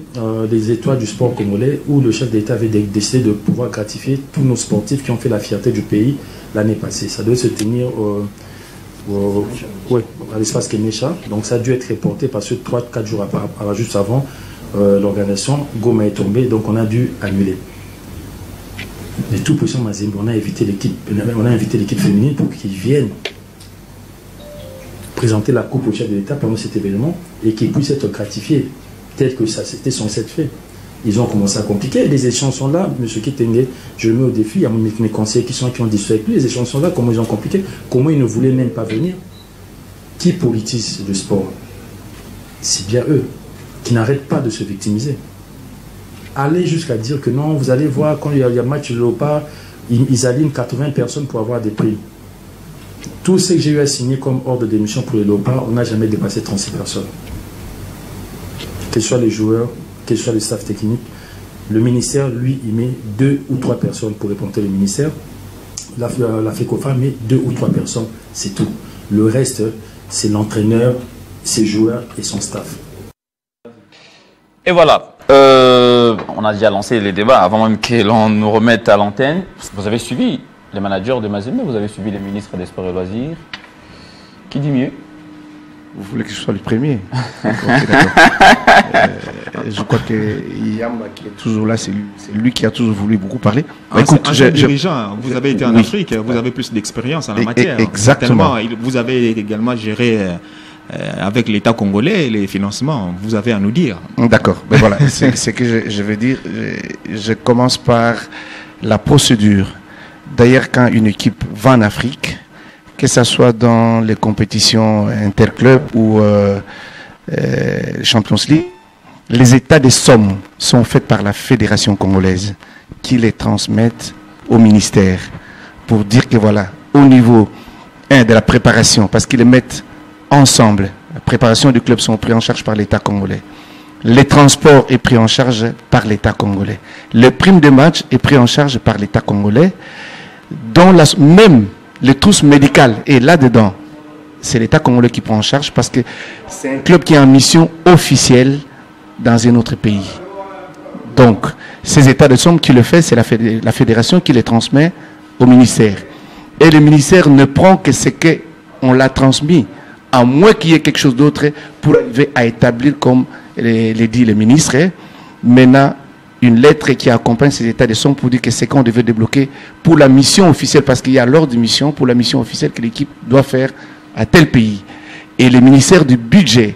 des étoiles du sport congolais où le chef d'État avait décidé de pouvoir gratifier tous nos sportifs qui ont fait la fierté du pays l'année passée. Ça devait se tenir à l'espace Kenesha. Donc ça a dû être reporté parce que 3-4 jours juste avant l'organisation, Goma est tombé, donc on a dû annuler. Les tout-puissants Mazembe, on a invité l'équipe féminine pour qu'ils viennent présenter la coupe au chef de l'État pendant cet événement et qu'ils puissent être gratifiés tel que ça c'était censé être fait. Ils ont commencé à compliquer. Les échanges sont là. M. Kitenge, je le mets au défi. Il y a mes conseillers qui ont discuté avec lui. Les échanges sont là. Comment ils ont compliqué? Comment ils ne voulaient même pas venir? Qui politise le sport? C'est bien eux qui n'arrêtent pas de se victimiser. Aller jusqu'à dire que non, vous allez voir, quand il y a match de Léopard, ils alignent 80 personnes pour avoir des prix. Tout ce que j'ai eu à signer comme ordre de démission pour les Léopards, on n'a jamais dépassé 36 personnes. Que ce soit les joueurs, que ce soit le staff technique, le ministère, lui, il met 2 ou 3 personnes pour répondre le ministère. La FECOFA met 2 ou 3 personnes, c'est tout. Le reste, c'est l'entraîneur, ses joueurs et son staff. Et voilà, on a déjà lancé les débats avant même que l'on nous remette à l'antenne. Vous avez suivi les managers de Mazembe, vous avez suivi les ministres des Sports et Loisirs. Qui dit mieux? Vous voulez que je sois le premier? Je crois que Yamba qui est toujours là, c'est lui qui a toujours voulu beaucoup parler. Écoute, dirigeant, vous avez été en Afrique, vous avez plus d'expérience en la matière. Exactement. Vous avez également géré avec l'État congolais les financements. Vous avez à nous dire. D'accord. Ben voilà, c'est que je veux dire. Je commence par la procédure. D'ailleurs, quand une équipe va en Afrique, que ce soit dans les compétitions interclubs ou Champions League, les états des sommes sont faits par la fédération congolaise qui les transmettent au ministère pour dire que voilà, au niveau de la préparation, parce qu'ils les mettent ensemble, la préparation du club sont pris en charge par l'État congolais. Les transports est pris en charge par l'État congolais. Les primes de match est pris en charge par l'État congolais. Dont même les trousses médicales est là-dedans. C'est l'État congolais qui prend en charge parce que c'est un club qui est en mission officielle dans un autre pays. Donc, ces états de somme qui le fait, c'est la fédération qui les transmet au ministère. Et le ministère ne prend que ce qu'on l'a transmis, à moins qu'il y ait quelque chose d'autre pour arriver à établir, comme les dit le ministre, maintenant, une lettre qui accompagne ces états de somme pour dire que c'est qu'on devait débloquer pour la mission officielle, parce qu'il y a l'ordre de mission pour la mission officielle que l'équipe doit faire à tel pays. Et le ministère du budget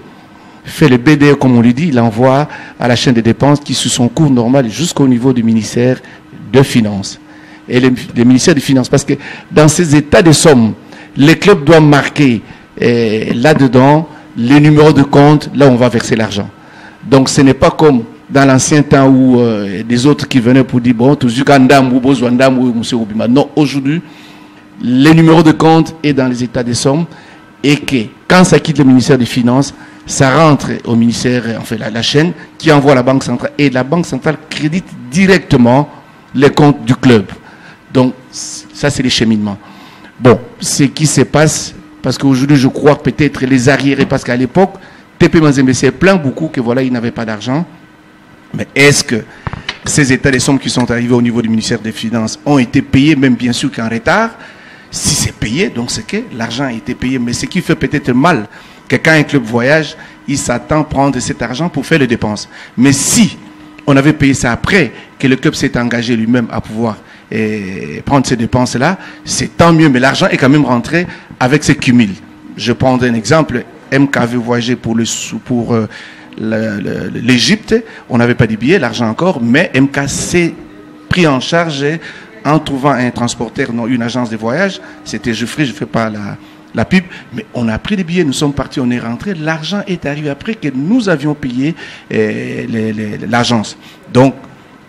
fait le BDE, comme on lui dit, il envoie à la chaîne des dépenses qui, sous son cours normal, jusqu'au niveau du ministère de Finances. Et le ministère des Finances, parce que dans ces états de somme, les clubs doivent marquer là-dedans les numéros de compte, là où on va verser l'argent. Donc ce n'est pas comme dans l'ancien temps où des autres qui venaient pour dire, bon, tout non, aujourd'hui, les numéros de compte est dans les états de somme et que quand ça quitte le ministère des Finances, ça rentre au ministère, enfin la chaîne, qui envoie à la Banque centrale. Et la Banque centrale crédite directement les comptes du club. Donc, ça, c'est les cheminements. Bon, ce qui se passe, parce qu'aujourd'hui, je crois peut-être les arriérés, parce qu'à l'époque, TP Mazembe s'est plaint beaucoup que voilà, ils n'avaient pas d'argent. Mais est-ce que ces états de sommes qui sont arrivés au niveau du ministère des Finances ont été payés, même bien sûr qu'en retard? Si c'est payé, donc c'est que l'argent a été payé. Mais ce qui fait peut-être mal, que quand un club voyage, il s'attend à prendre cet argent pour faire les dépenses. Mais si on avait payé ça après, que le club s'est engagé lui-même à pouvoir prendre ces dépenses-là, c'est tant mieux. Mais l'argent est quand même rentré avec ses cumuls. Je prends un exemple. MK avait voyagé pour l'Égypte. On n'avait pas de billets, l'argent encore, mais MK s'est pris en charge en trouvant un transporteur, non, une agence de voyage. C'était Geoffrey, je ne fais pas la pub, mais on a pris des billets, nous sommes partis, on est rentré, l'argent est arrivé après que nous avions payé l'agence. Donc,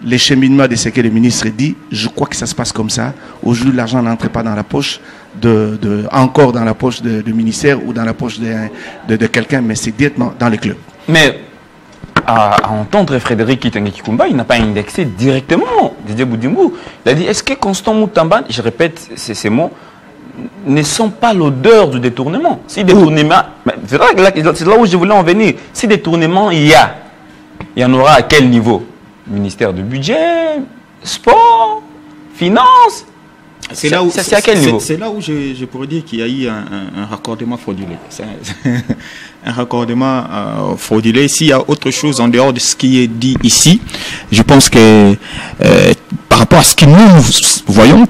les cheminements de ce que le ministre dit, je crois que ça se passe comme ça. Aujourd'hui, l'argent n'entre pas dans la poche, encore dans la poche du ministère ou dans la poche de quelqu'un, mais c'est directement dans les clubs. Mais à entendre Frédéric Kitenge Kikumba, il n'a pas indexé directement Didier Boudimbou. Il a dit, est-ce que Constant Moutamba, je répète ces mots, ne sont pas l'odeur du détournement? Si détournement, c'est là où je voulais en venir. Si détournement il y en aura à quel niveau? Ministère du budget, sport, finances. C'est à quel niveau? C'est là où je pourrais dire qu'il y a eu un raccordement frauduleux. Un raccordement frauduleux. S'il y a autre chose en dehors de ce qui est dit ici, je pense que par rapport à ce que nous voyons,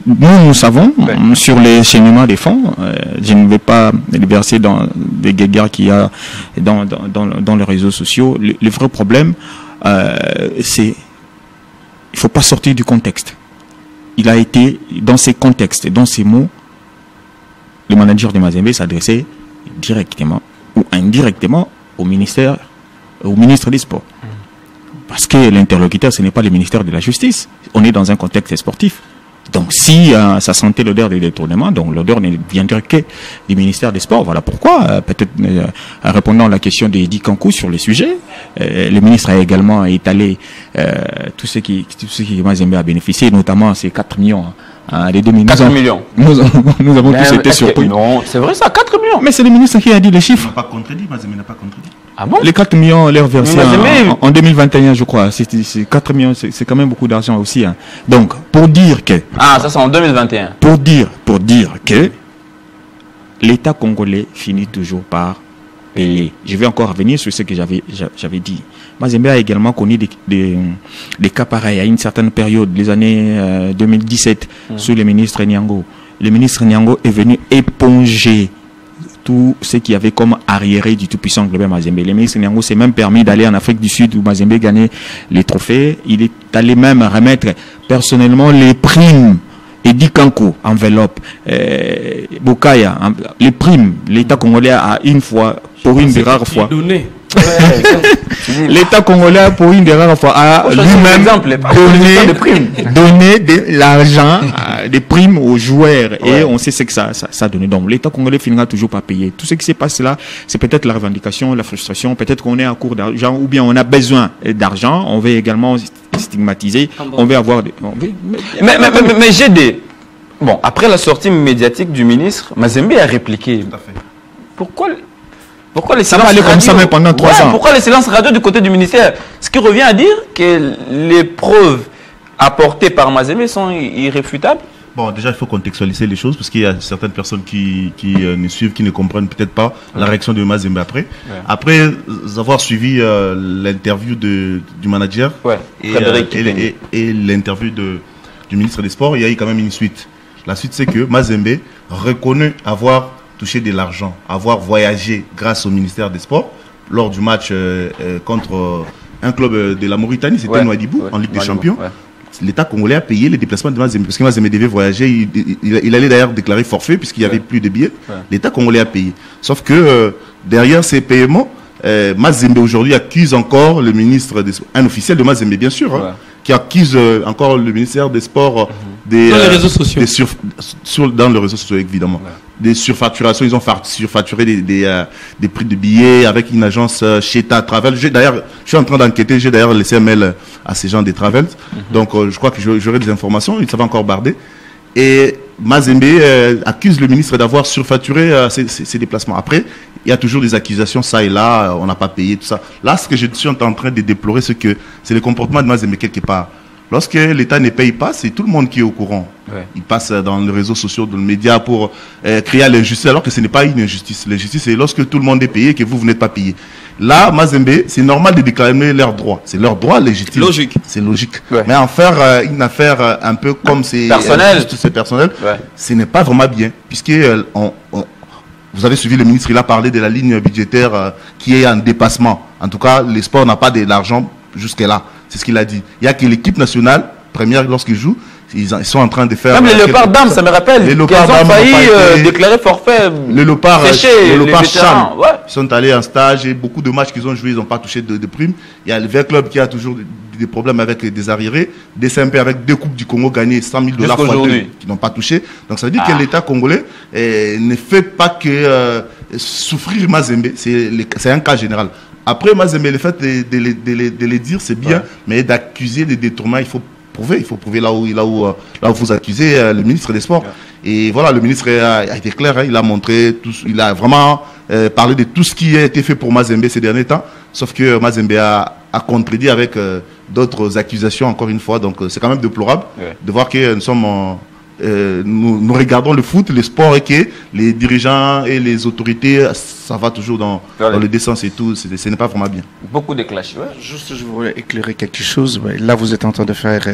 nous savons sur les cheminements des fonds, je ne vais pas les verser dans des guéguerres qu'il y a dans les réseaux sociaux. Le vrai problème, c'est il ne faut pas sortir du contexte. Il a été dans ces contextes, dans ces mots, le manager de Mazembe s'adressait directement ou indirectement au ministre des Sports. Parce que l'interlocuteur, ce n'est pas le ministère de la Justice. On est dans un contexte sportif. Donc si ça sentait l'odeur des détournements, donc l'odeur ne viendrait que du ministère des Sports. Voilà pourquoi, peut-être en répondant à la question d'Edi Kankou sur le sujet, le ministre a également étalé tout ce qui Mazembe a bénéficié, notamment ces 4 millions. Les 2 millions. 4 millions. Nous avons tous été surpris. Non, c'est vrai ça, 4 millions. Mais c'est le ministre qui a dit les chiffres. Il n'a pas contredit, Mazembe n'a pas contredit. Ah bon? Les 4 millions, leur versé en 2021, je crois. C'est 4 millions, c'est quand même beaucoup d'argent aussi. Hein. Donc, pour dire que... Ah, ça c'est en 2021. Pour dire que l'État congolais finit toujours par payer. Je vais encore revenir sur ce que j'avais dit. Mazembe a également connu des cas pareils à une certaine période, les années 2017, sous le ministre Nyango. Le ministre Nyango est venu éponger tout ce qu'il y avait comme arriéré du tout-puissant Global Mazembe. Le ministre Nyango s'est même permis d'aller en Afrique du Sud où Mazembe gagnait les trophées. Il est allé même remettre personnellement les primes. Edi Kankou, enveloppe, Bokaya, les primes. L'État congolais a une fois, pour une des rares fois. L'État congolais, pour une des rares fois, a lui-même donné de l'argent des primes aux joueurs et on sait ce que ça a donné. Donc l'État congolais finira toujours pas payé. Tout ce qui s'est passé là, c'est peut-être la revendication, la frustration, peut-être qu'on est à court d'argent ou bien on a besoin d'argent. On veut également stigmatiser, on veut avoir des... Mais j'ai des... Bon, après la sortie médiatique du ministre, Mazembe a répliqué. Tout à fait. Pourquoi les silences radio comme ça même pendant 3 ans. Pourquoi les silences radio du côté du ministère? Ce qui revient à dire que les preuves apportées par Mazembe sont irréfutables. Bon, déjà, il faut contextualiser les choses parce qu'il y a certaines personnes qui nous suivent, qui ne comprennent peut-être pas la réaction de Mazembe après. Ouais. Après avoir suivi l'interview du manager et l'interview du ministre des Sports, il y a eu quand même une suite. La suite, c'est que Mazembe reconnaît avoir touché de l'argent, avoir voyagé grâce au ministère des Sports lors du match contre un club de la Mauritanie, c'était Nouadhibou, en Ligue des Champions. Ouais. L'État congolais a payé les déplacements de Mazembe parce que Mazembe devait voyager. Il allait d'ailleurs déclarer forfait puisqu'il n'y avait plus de billets. Ouais. L'État congolais a payé. Sauf que derrière ces paiements, Mazembe aujourd'hui accuse encore le ministre des Sports, un officiel de Mazembe bien sûr, qui accuse encore le ministère des Sports dans les réseaux sociaux. Dans les réseaux sociaux évidemment. Ouais. Des surfacturations, ils ont surfacturé des prix de billets avec une agence Cheta Travel. D'ailleurs, je suis en train d'enquêter, j'ai d'ailleurs laissé un mail à ces gens des Travels. Donc je crois que j'aurai des informations, ça va encore barder. Et Mazembe accuse le ministre d'avoir surfacturé ses déplacements. Après, il y a toujours des accusations, ça et là, on n'a pas payé, tout ça. Là, ce que je suis en train de déplorer, c'est le comportement de Mazembe quelque part. Lorsque l'État ne paye pas, c'est tout le monde qui est au courant. Ouais. Il passe dans les réseaux sociaux, dans les médias pour créer l'injustice, alors que ce n'est pas une injustice. L'injustice, c'est lorsque tout le monde est payé et que vous n'êtes pas payé. Là, Mazembe, c'est normal de déclarer leurs droits. C'est leur droit légitime. Logique. C'est logique. Ouais. Mais en faire une affaire un peu comme c'est personnel, ce n'est pas vraiment bien. Puisque vous avez suivi le ministre, il a parlé de la ligne budgétaire qui est en dépassement. En tout cas, les sports n'ont pas de l'argent jusque-là. C'est ce qu'il a dit. Il n'y a que l'équipe nationale, première, lorsqu'ils jouent, ils sont en train de faire... Même les Léopards dames, ça me rappelle. Les Léopards dames ont failli déclarer forfait. Les Léopards Cham, ils sont allés en stage et beaucoup de matchs qu'ils ont joués, ils n'ont pas touché de primes. Il y a le Vert Club qui a toujours des problèmes avec des arriérés. Des SMP avec 2 Coupes du Congo gagnées, 100 000 $ fois 2 qui n'ont pas touché. Donc ça veut dire que l'État congolais ne fait pas que souffrir Mazembe. C'est un cas général. Après, Mazembe, le fait de les dire, c'est bien, mais d'accuser des détournements, il faut prouver là où vous accusez le ministre des Sports. Et voilà, le ministre a été clair, il a montré, il a vraiment parlé de tout ce qui a été fait pour Mazembe ces derniers temps, sauf que Mazembe a contredit avec d'autres accusations, encore une fois, donc c'est quand même déplorable de voir que nous sommes... nous regardons le foot, le sport et que les dirigeants et les autorités, ça va toujours dans le décence et tout, ce n'est pas vraiment bien. Beaucoup de clashs. Juste, je voudrais éclairer quelque chose. Là, vous êtes en train de faire,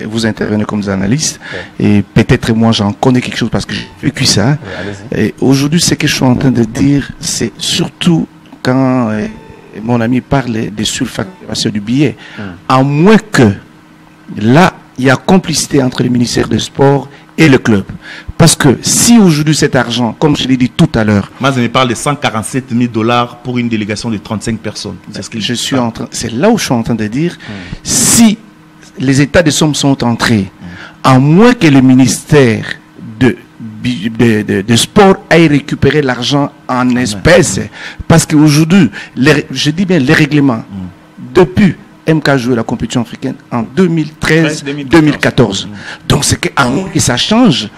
vous intervenez comme des analystes et peut-être moi j'en connais quelque chose parce que j'ai vécu ça. Et aujourd'hui, ce que je suis en train de dire, c'est surtout quand mon ami parle des surfacturations du billet, à moins que là, il y a complicité entre le ministère des Sports et le club. Parce que si aujourd'hui cet argent, comme je l'ai dit tout à l'heure... Mazembe parle de 147 000 $ pour une délégation de 35 personnes. C'est là où je suis en train de dire, si les états de somme sont entrés, à moins que le ministère de sport aille récupérer l'argent en espèces, parce qu'aujourd'hui, je dis bien les règlements, depuis... MK joué la compétition africaine en 2013-2014. Donc c'est que ça change.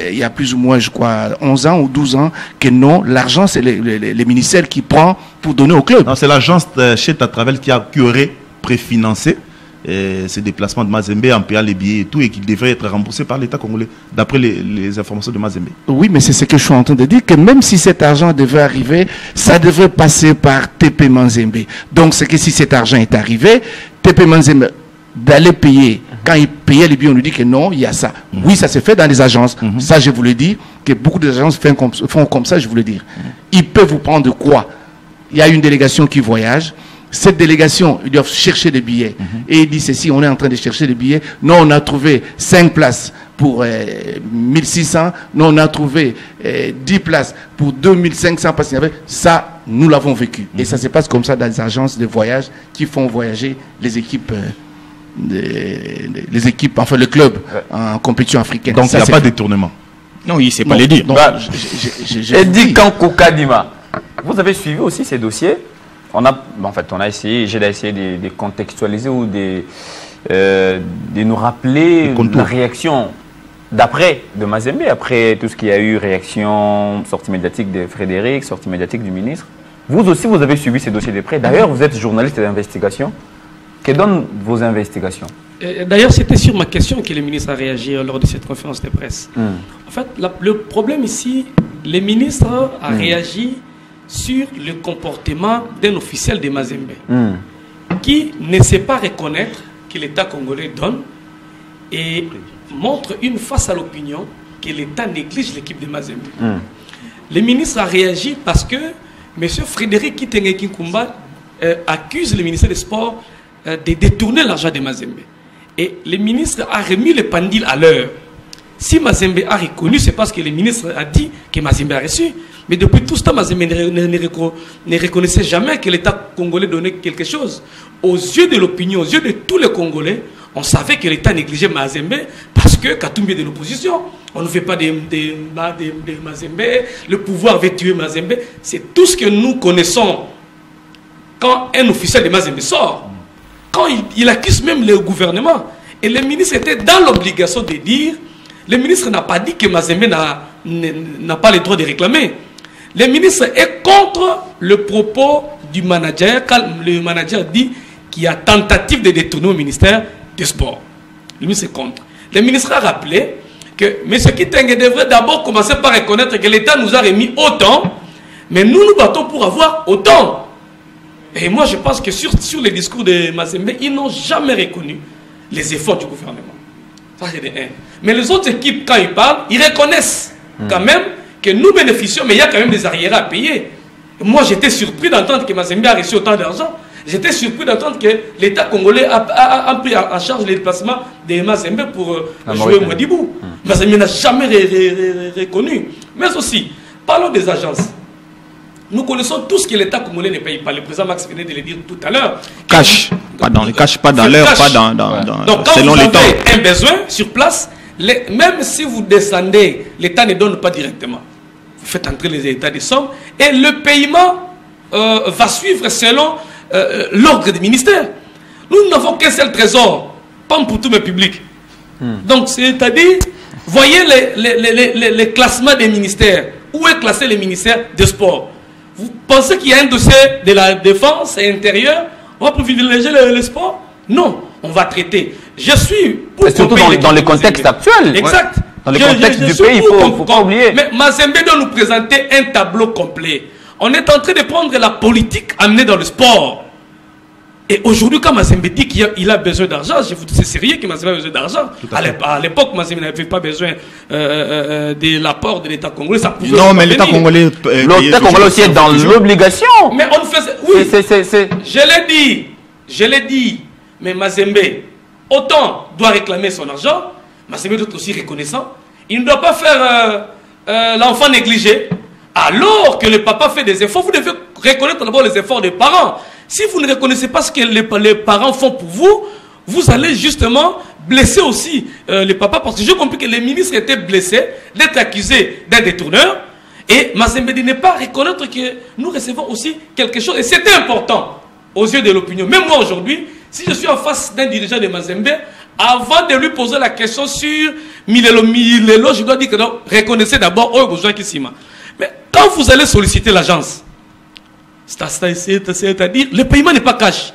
Il y a plus ou moins, je crois, 11 ans ou 12 ans que non, l'argent c'est les ministères qui prend pour donner au club. Non, c'est l'agence Cheta Travel qui aurait préfinancé ces déplacements de Mazembe en payant les billets et tout, et qui devraient être remboursés par l'État congolais, d'après les informations de Mazembe. Oui, mais c'est ce que je suis en train de dire, que même si cet argent devait arriver, ça devrait passer par TP Mazembe. Donc c'est que si cet argent est arrivé, TP Mazembe d'aller payer, quand il payait les billets, on lui dit que non, il y a ça. Oui, ça s'est fait dans les agences. Ça, je vous le dis, que beaucoup d'agences font comme ça, je vous le dis. Ils peuvent vous prendre de quoi? Il y a une délégation qui voyage. Cette délégation, ils doivent chercher des billets. Et ils disent ceci, on est en train de chercher des billets. Nous, on a trouvé 5 places pour 1600. Nous, on a trouvé 10 places pour 2500. Parce qu'il y avait ça, nous l'avons vécu. Et ça se passe comme ça dans les agences de voyage qui font voyager les équipes les équipes, enfin le club en compétition africaine. Donc il n'y a pas de détournement. Non, il ne sait pas les dire. Eddie Kankou Kadima, vous avez suivi aussi ces dossiers. On a essayé, j'ai essayé de contextualiser ou de nous rappeler la réaction d'après de Mazembe, après tout ce qu'il y a eu, réaction, sortie médiatique de Frédéric, sortie médiatique du ministre. Vous aussi, vous avez suivi ces dossiers de près. D'ailleurs, vous êtes journaliste d'investigation. Que donnent vos investigations? D'ailleurs, c'était sur ma question que le ministre a réagi lors de cette conférence de presse. En fait, le problème ici, le ministre a réagi sur le comportement d'un officiel de Mazembe qui ne sait pas reconnaître que l'État congolais donne et montre une face à l'opinion que l'État néglige l'équipe de Mazembe. Le ministre a réagi parce que M. Frédéric Kitenge Kinkumba accuse le ministère des Sports de détourner l'argent de Mazembe. Et le ministre a remis le pendule à l'heure. Si Mazembe a reconnu, c'est parce que le ministre a dit que Mazembe a reçu. Mais depuis tout ce temps, Mazembe ne reconnaissait jamais que l'État congolais donnait quelque chose. Aux yeux de l'opinion, aux yeux de tous les Congolais, on savait que l'État négligeait Mazembe parce que Katumbi est de l'opposition. On ne fait pas de Mazembe. Le pouvoir avait tué Mazembe. C'est tout ce que nous connaissons quand un officiel de Mazembe sort. Quand il accuse même le gouvernement. Et le ministre était dans l'obligation de dire, le ministre n'a pas dit que Mazembe n'a pas le droit de réclamer. Le ministre est contre le propos du manager, quand le manager dit qu'il y a tentative de détourner au ministère des Sports. Le ministre est contre. Le ministre a rappelé que M. Kitenge devrait d'abord commencer par reconnaître que l'État nous a remis autant, mais nous nous battons pour avoir autant. Et moi, je pense que sur les discours de Mazembe, ils n'ont jamais reconnu les efforts du gouvernement. Ça, c'est de un. Mais les autres équipes, quand ils parlent, ils reconnaissent quand même que nous bénéficions, mais il y a quand même des arriérés à payer. Et moi, j'étais surpris d'entendre que Mazembe a reçu autant d'argent. J'étais surpris d'entendre que l'État congolais a pris en charge les déplacements de Mazembe pour jouer au Mwadibou. Mazembe n'a jamais reconnu. Mais aussi, parlons des agences. Nous connaissons tous que l'État congolais ne paye pas. Le président Max venait de le dire tout à l'heure. Cash. Pas dans les cash, pas dans l'heure, pas dans donc, quand selon vous les temps. avez un besoin sur place, même si vous descendez, l'État ne donne pas directement. Vous faites entrer les États des sommes et le paiement va suivre selon l'ordre des ministères. Nous n'avons qu'un seul trésor, pas pour tous mes publics. Donc, c'est-à-dire, voyez les classements des ministères. Où est classé le ministère des Sports? Vous pensez qu'il y a un dossier de la défense et intérieure? On va privilégier le sport? Non, on va traiter. Je suis pour... Et surtout dans le contexte actuel. Exact. Dans le contexte du pays, il ne faut pas oublier. Mais Mazembe doit nous présenter un tableau complet. On est en train de prendre la politique amenée dans le sport. Et aujourd'hui, quand Mazembe dit qu'il a besoin d'argent, je vous dis c'est sérieux que Mazembe a besoin d'argent. À l'époque, Mazembe n'avait pas besoin de l'apport de l'État congolais. Ça pouvait non, mais l'État congolais... L'État congolais aussi est dans l'obligation. Mais on faisait... Oui, je l'ai dit. Mais Mazembe, autant doit réclamer son argent, Mazembe doit être aussi reconnaissant. Il ne doit pas faire l'enfant négligé. Alors que le papa fait des efforts, vous devez reconnaître d'abord les efforts des parents. Si vous ne reconnaissez pas ce que les parents font pour vous, vous allez justement blesser aussi les papas. Parce que j'ai compris que les ministres étaient blessés d'être accusés d'un détourneur. Et Mazembe de ne pas reconnaître que nous recevons aussi quelque chose. Et c'était important aux yeux de l'opinion. Même moi aujourd'hui, si je suis en face d'un dirigeant de Mazembe, avant de lui poser la question sur Milelo, je dois dire que non, reconnaissez d'abord aux besoins qui s'y mettent. Mais quand vous allez solliciter l'agence, c'est-à-dire le paiement n'est pas cash.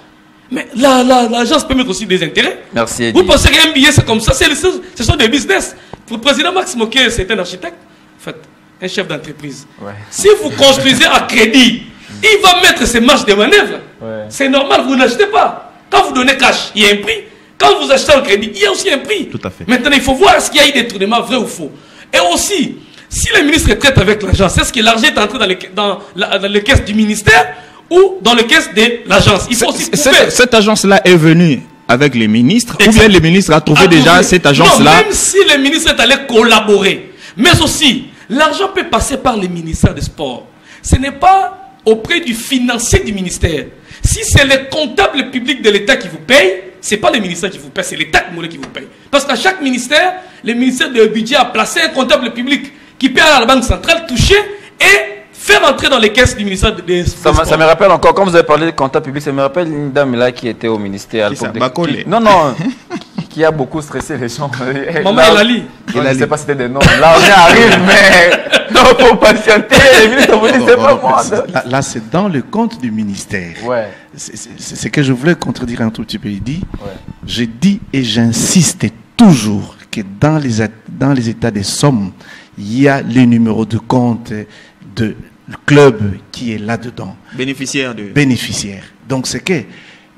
Mais l'agence peut mettre aussi des intérêts. Merci, Eddie. Vous pensez qu'un billet c'est comme ça? Ce sont des business. Pour le président Max Moké, c'est un architecte. En fait, un chef d'entreprise. Ouais. Si vous construisez à crédit, il va mettre ses marges de manœuvre. Ouais. C'est normal, vous n'achetez pas. Quand vous donnez cash, il y a un prix. Quand vous achetez au crédit, il y a aussi un prix. Tout à fait. Maintenant, il faut voir est-ce qu'il y a eu des détournements vrai ou faux. Et aussi, si le ministre traite avec l'agence, est-ce que l'argent est entré dans les caisses du ministère ou dans les caisses de l'agence? Il faut aussi prouver. Cette agence-là est venue avec les ministres. Ou bien le ministre a trouvé déjà cette agence-là? Même si le ministre est allé collaborer. Mais aussi, l'argent peut passer par le ministère des Sports. Ce n'est pas auprès du financier du ministère. Si c'est le comptable public de l'État qui vous paye, Ce n'est pas le ministère qui vous paye, c'est l'État congolais qui vous paye. Parce qu'à chaque ministère, le ministère du budget a placé un comptable public qui paie à la Banque centrale, toucher et faire entrer dans les caisses du ministère des Sports. Ça me rappelle encore, quand vous avez parlé de comptable public, ça me rappelle une dame là qui était au ministère. Non, qui a beaucoup stressé les gens. Maman Elali. Je ne sais pas si c'était des noms. Là, on arrive, mais non, il faut patienter. Les ministres vous disent, c'est pas moi. Là, c'est dans le compte du ministère. Ouais. C'est ce que je voulais contredire un tout petit peu. Il dit, je dis et j'insiste toujours que dans les états des sommes, il y a les numéros de compte de club qui est là-dedans. Bénéficiaire. Donc c'est que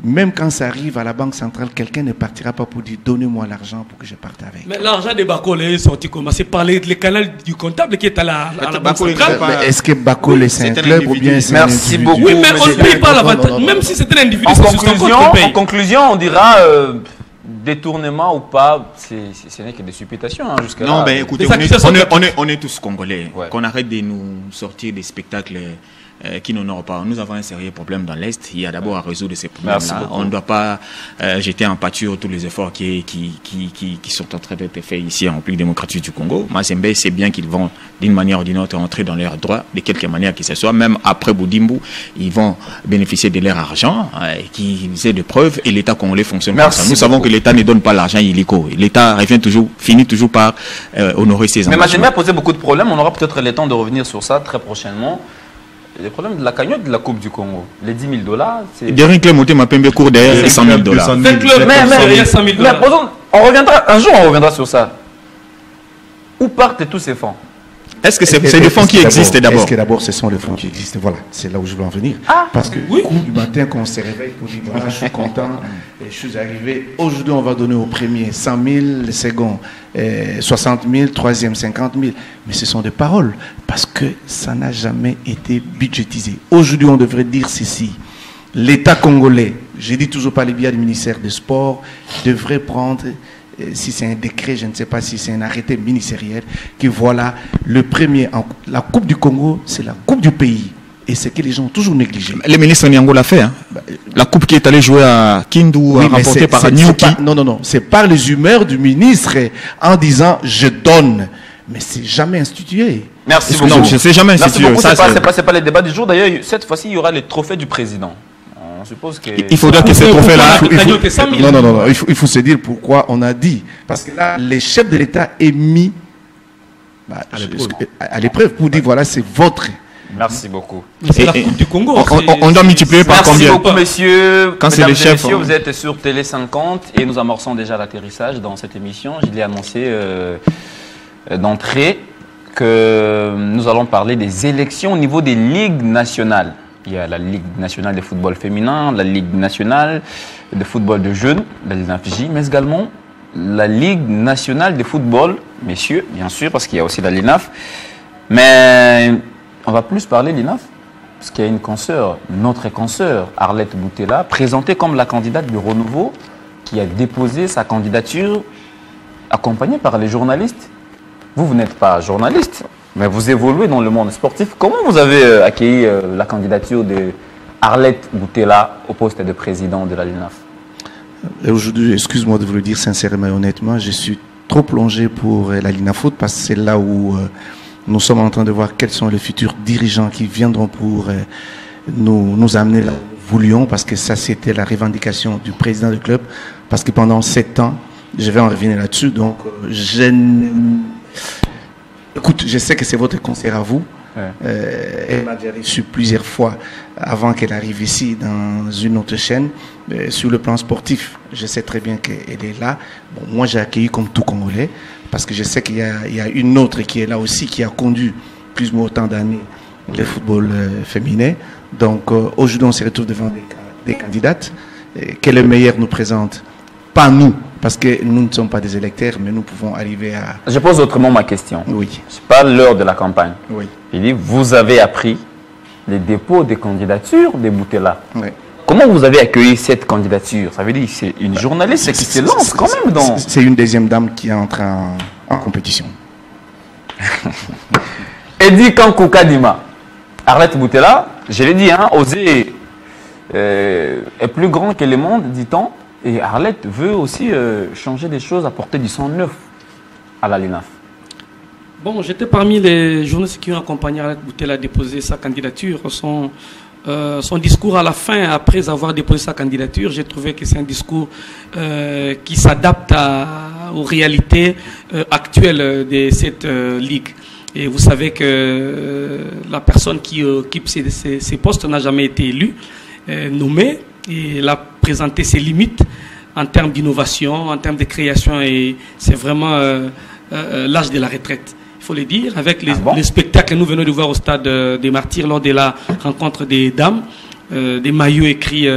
même quand ça arrive à la Banque centrale, quelqu'un ne partira pas pour dire donnez-moi l'argent pour que je parte avec. Mais l'argent de Bakole est sorti comment? C'est par le canal du comptable qui est à la Banque centrale. Est-ce que Bakole c'est un club ou bien c'est un individu? Merci beaucoup. Oui, mais on ne paye pas l'avantage. Même si c'est un individu, en conclusion, on dira détournement ou pas, ce n'est que des supputations jusqu'à là. Non, ben écoutez, on est tous Congolais. Qu'on arrête de nous sortir des spectacles qui n'honorent pas. Nous avons un sérieux problème dans l'Est. Il y a d'abord à résoudre ces problèmes-là. On ne doit pas jeter en pâture tous les efforts qui sont en train d'être faits ici en République démocratique du Congo. Mazembe, c'est bien qu'ils vont d'une manière ou d'une autre entrer dans leurs droits, de quelque manière que ce soit. Même après Boudimbu, ils vont bénéficier de leur argent, qui est de preuves, et l'État congolais fonctionne comme ça. Nous savons que l'État ne donne pas l'argent illico. L'État finit toujours par honorer ses engagements. Mais Mazembe a posé beaucoup de problèmes. On aura peut-être le temps de revenir sur ça très prochainement. Le problème de la cagnotte de la Coupe du Congo, les $10 000, c'est... Derrick Clémonté m'a payé court derrière les $100 000. Mais on reviendra sur ça. Où partent tous ces fonds? Est-ce que c'est des fonds qui existent d'abord? Est-ce que d'abord ce sont les fonds qui existent? Voilà, c'est là où je veux en venir. Parce que du matin, quand on se réveille, on dit voilà, je suis content, je suis arrivé. Aujourd'hui, on va donner au premier 100 000, le second 60 000, troisième 50 000. Mais ce sont des paroles, parce que ça n'a jamais été budgétisé. Aujourd'hui, on devrait dire ceci. L'État congolais, je dis toujours par les biais du ministère des Sports, devrait prendre... si c'est un décret, je ne sais pas si c'est un arrêté ministériel, que voilà, le premier, la Coupe du Congo, c'est la Coupe du pays. Et c'est que les gens ont toujours négligé. Le ministre Niango l'a fait. Hein. La coupe qui est allée jouer à Kindu, remportée par Nyuki. Non, c'est par les humeurs du ministre en disant je donne. Mais c'est jamais institué. Merci beaucoup. Non, je ne sais jamais institué. C'est pas le débat du jour. D'ailleurs, cette fois-ci, il y aura les trophées du président. On suppose que... Il faudra que ces trophées-là... Non, il faut se dire pourquoi on a dit. Parce que là, les chefs de l'État est mis à l'épreuve pour dire voilà, c'est votre... Merci beaucoup. C'est la Coupe du Congo. On doit multiplier par combien? Merci beaucoup, messieurs. Quand c'est les chefs, messieurs, vous êtes sur Télé 50 et nous amorçons déjà l'atterrissage dans cette émission. Je l'ai annoncé d'entrée que nous allons parler des élections au niveau des ligues nationales. Il y a la Ligue nationale de football féminin, la Ligue nationale de football de jeunes, la LINAFJ, mais également la Ligue nationale de football, messieurs, bien sûr, parce qu'il y a aussi la LINAF. Mais on va plus parler de l'INAF, parce qu'il y a une consoeur, notre consoeur, Arlette Boutella, présentée comme la candidate du renouveau, qui a déposé sa candidature, accompagnée par les journalistes. Vous n'êtes pas journaliste, mais vous évoluez dans le monde sportif. Comment vous avez accueilli la candidature de Arlette Boutella au poste de président de la LINAF? Aujourd'hui, excuse-moi de vous le dire sincèrement et honnêtement, je suis trop plongé pour la LINAF parce que c'est là où nous sommes en train de voir quels sont les futurs dirigeants qui viendront pour nous amener là où nous voulions, parce que ça c'était la revendication du président du club, parce que pendant 7 ans, je vais en revenir là-dessus, donc écoute, je sais que c'est votre conseil à vous. Elle m'a déjà reçu plusieurs fois avant qu'elle arrive ici dans une autre chaîne. Sur le plan sportif, je sais très bien qu'elle est là. Bon, moi, j'ai accueilli comme tout Congolais parce que je sais qu'il y a une autre qui est là aussi, qui a conduit plus ou moins autant d'années le football féminin. Donc, aujourd'hui, on se retrouve devant des candidates. Que le meilleur nous présente, pas nous, parce que nous ne sommes pas des électeurs, mais nous pouvons arriver à... Je pose autrement ma question. Oui. C'est pas l'heure de la campagne. Oui. Il dit, vous avez appris les dépôts des candidatures de Boutella. Oui. Comment vous avez accueilli cette candidature? Ça veut dire que c'est une journaliste qui se lance quand même dans... C'est une deuxième dame qui entre en compétition. Eddie Kankou Kadima. Arlette Boutella, je l'ai dit, oser est plus grand que le monde, dit-on. Et Arlette veut aussi changer des choses, apporter du sang neuf à la LINAF. Bon, j'étais parmi les journalistes qui ont accompagné Arlette Boutela à déposer sa candidature. Son discours à la fin, après avoir déposé sa candidature, j'ai trouvé que c'est un discours qui s'adapte aux réalités actuelles de cette ligue. Et vous savez que la personne qui occupe ces postes n'a jamais été élue, nommée, et elle a présenté ses limites en termes d'innovation, en termes de création, et c'est vraiment l'âge de la retraite. Il faut le dire, avec les spectacles que nous venons de voir au stade des Martyrs lors de la rencontre des dames, des maillots écrits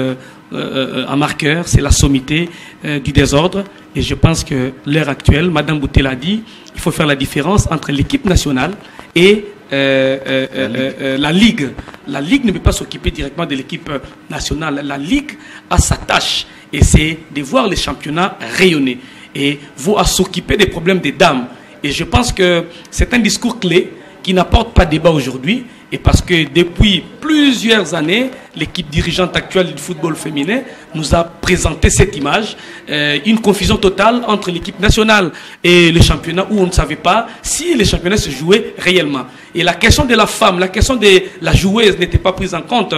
en marqueur, c'est la sommité du désordre. Et je pense que l'heure actuelle, Madame Boutela a dit, il faut faire la différence entre l'équipe nationale et la Ligue. La Ligue ne peut pas s'occuper directement de l'équipe nationale. La Ligue a sa tâche, et c'est de voir les championnats rayonner. Et vous à s'occuper des problèmes des dames. Et je pense que c'est un discours clé qui n'apporte pas de débat aujourd'hui. Et parce que depuis plusieurs années, l'équipe dirigeante actuelle du football féminin nous a présenté cette image, une confusion totale entre l'équipe nationale et le championnat, où on ne savait pas si les championnats se jouaient réellement. Et la question de la femme, la question de la joueuse n'était pas prise en compte,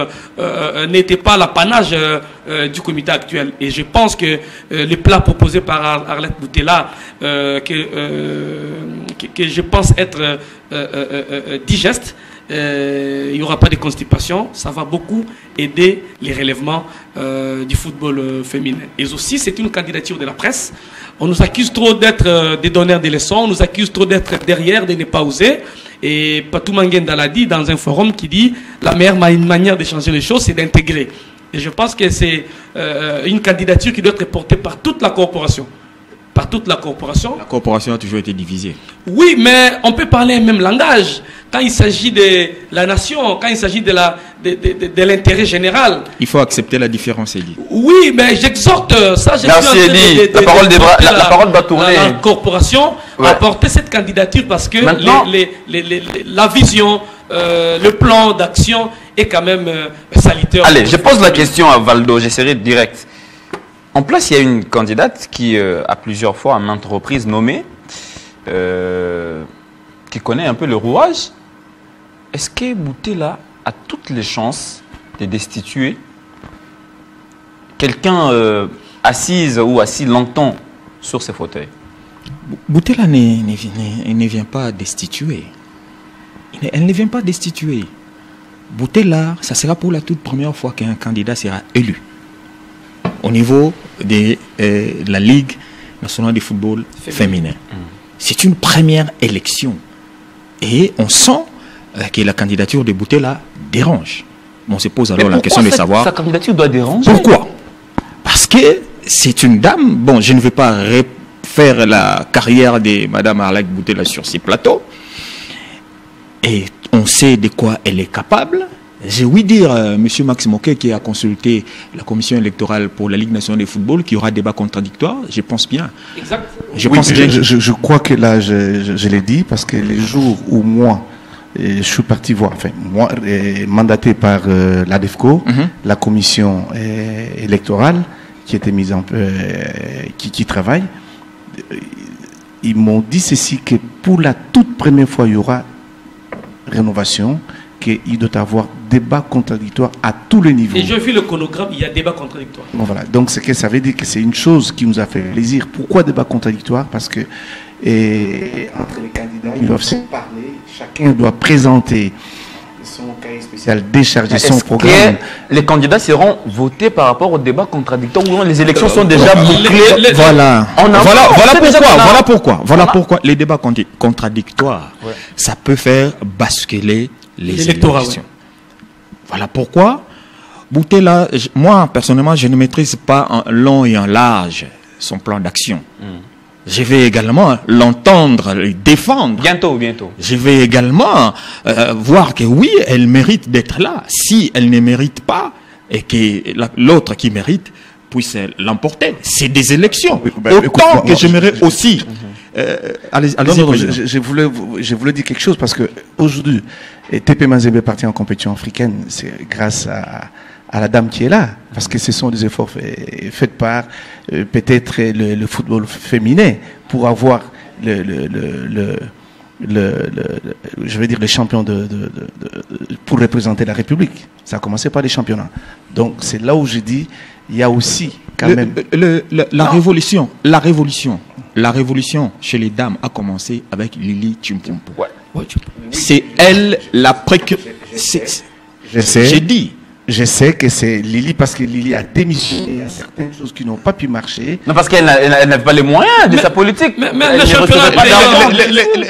n'était pas l'apanage du comité actuel. Et je pense que les plats proposés par Arlette Boutela, que je pense être digestes, il n'y aura pas de constipation, ça va beaucoup aider les relèvements du football féminin. Et aussi, c'est une candidature de la presse. On nous accuse trop d'être des donneurs de leçons, on nous accuse trop d'être derrière, de ne pas oser. Et Patou Manguenda l'a dit dans un forum qui dit la meilleure manière de changer les choses, c'est d'intégrer. Et je pense que c'est une candidature qui doit être portée par toute la corporation. Par toute la corporation. La corporation a toujours été divisée. Oui, mais on peut parler un même langage. Quand il s'agit de la nation, quand il s'agit de l'intérêt général. Il faut accepter la différence, Elie. Oui, mais j'exhorte ça. Merci, Elie. La parole doit tourner. La corporation a porté cette candidature parce que la vision, le plan d'action est quand même salutaire. Allez, je pose la question à Valdo, j'essaierai direct. En place, il y a une candidate qui a plusieurs fois, à maintes reprises, nommée, qui connaît un peu le rouage. Est-ce que Boutela a toutes les chances de destituer quelqu'un assise ou assis longtemps sur ses fauteuils? Boutela ne vient pas destituer. Elle ne vient pas destituer. Boutela, ça sera pour la toute première fois qu'un candidat sera élu au niveau de la Ligue nationale de football féminin. C'est une première élection. Et on sent que la candidature de Boutela dérange. On se pose alors la question de savoir... Sa candidature doit déranger. Pourquoi? Parce que c'est une dame... Bon, je ne vais pas refaire la carrière de Mme Arlette Boutela sur ces plateaux. Et on sait de quoi elle est capable. J'ai ouï dire, M. Max Moquet, qui a consulté la commission électorale pour la Ligue nationale de football, qu'il y aura débat contradictoire. Je pense bien. Exact. Je crois que là, je l'ai dit, parce que les jours où moi, je suis parti voir, enfin, moi, mandaté par l'ADEFCO, la commission électorale, qui était mise en qui travaille, ils m'ont dit ceci, que pour la toute première fois, il y aura rénovation, qu'il doit avoir débat contradictoire à tous les niveaux. Et je vis le chronogramme, il y a débat contradictoire. Bon, voilà. Donc ça veut dire que c'est une chose qui nous a fait plaisir. Pourquoi débat contradictoire? Parce que entre les candidats, ils doivent se parler, chacun doit présenter son cahier spécial, décharger son programme. Les candidats seront votés par rapport au débat contradictoire ou les élections sont déjà bouclées? Voilà pourquoi les débats contradictoires, ça peut faire basculer les élections. Voilà pourquoi Boutela, moi personnellement, je ne maîtrise pas en long et en large son plan d'action. Je vais également l'entendre, le défendre. Bientôt. Je vais également voir que oui, elle mérite d'être là. Si elle ne mérite pas et que l'autre qui mérite puisse l'emporter, c'est des élections. Autant que j'aimerais aussi... je voulais dire quelque chose parce que aujourd'hui, TP Mazembe est parti en compétition africaine, c'est grâce à la dame qui est là, parce que ce sont des efforts faits par peut-être le football féminin pour avoir je vais dire les champions pour représenter la République. Ça a commencé par les championnats. Donc c'est là où je dis, il y a aussi quand même la révolution chez les dames a commencé avec Lili Chimpumpu. C'est elle la précurseur. Je sais que c'est Lili parce que Lili a démissionné. Il y a certaines choses qui n'ont pas pu marcher. Non, parce qu'elle n'avait pas les moyens de sa politique.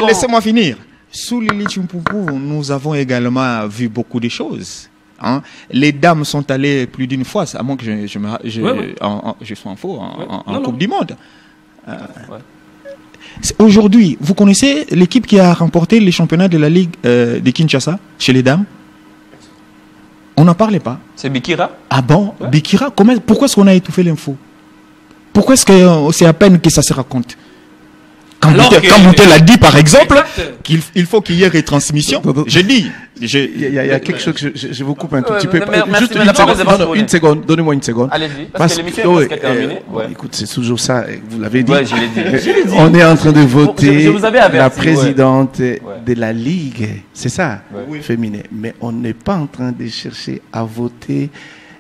Laissez-moi finir. Sous Lili Chimpumpu, nous avons également vu beaucoup de choses. Hein? Les dames sont allées plus d'une fois, à moins que je sois en faux, en Coupe du Monde. Aujourd'hui, vous connaissez l'équipe qui a remporté les championnats de la Ligue de Kinshasa chez les dames? On n'en parlait pas. C'est Bikira? Ah bon? Ouais. Bikira? Pourquoi est-ce qu'on a étouffé l'info? Pourquoi est-ce que c'est à peine que ça se raconte? Quand Moutet l'a dit, par exemple, qu'il faut qu'il y ait retransmission, j'ai dit. Il y a quelque chose que je vous coupe un tout petit peu. Juste une seconde, donnez-moi une seconde. Allez-y, parce que l'émission est presque terminée. Écoute, c'est toujours ça, vous l'avez dit. Ouais, je l'ai dit. On est en train de voter la présidente de la Ligue, c'est ça, féminin. Mais on n'est pas en train de chercher à voter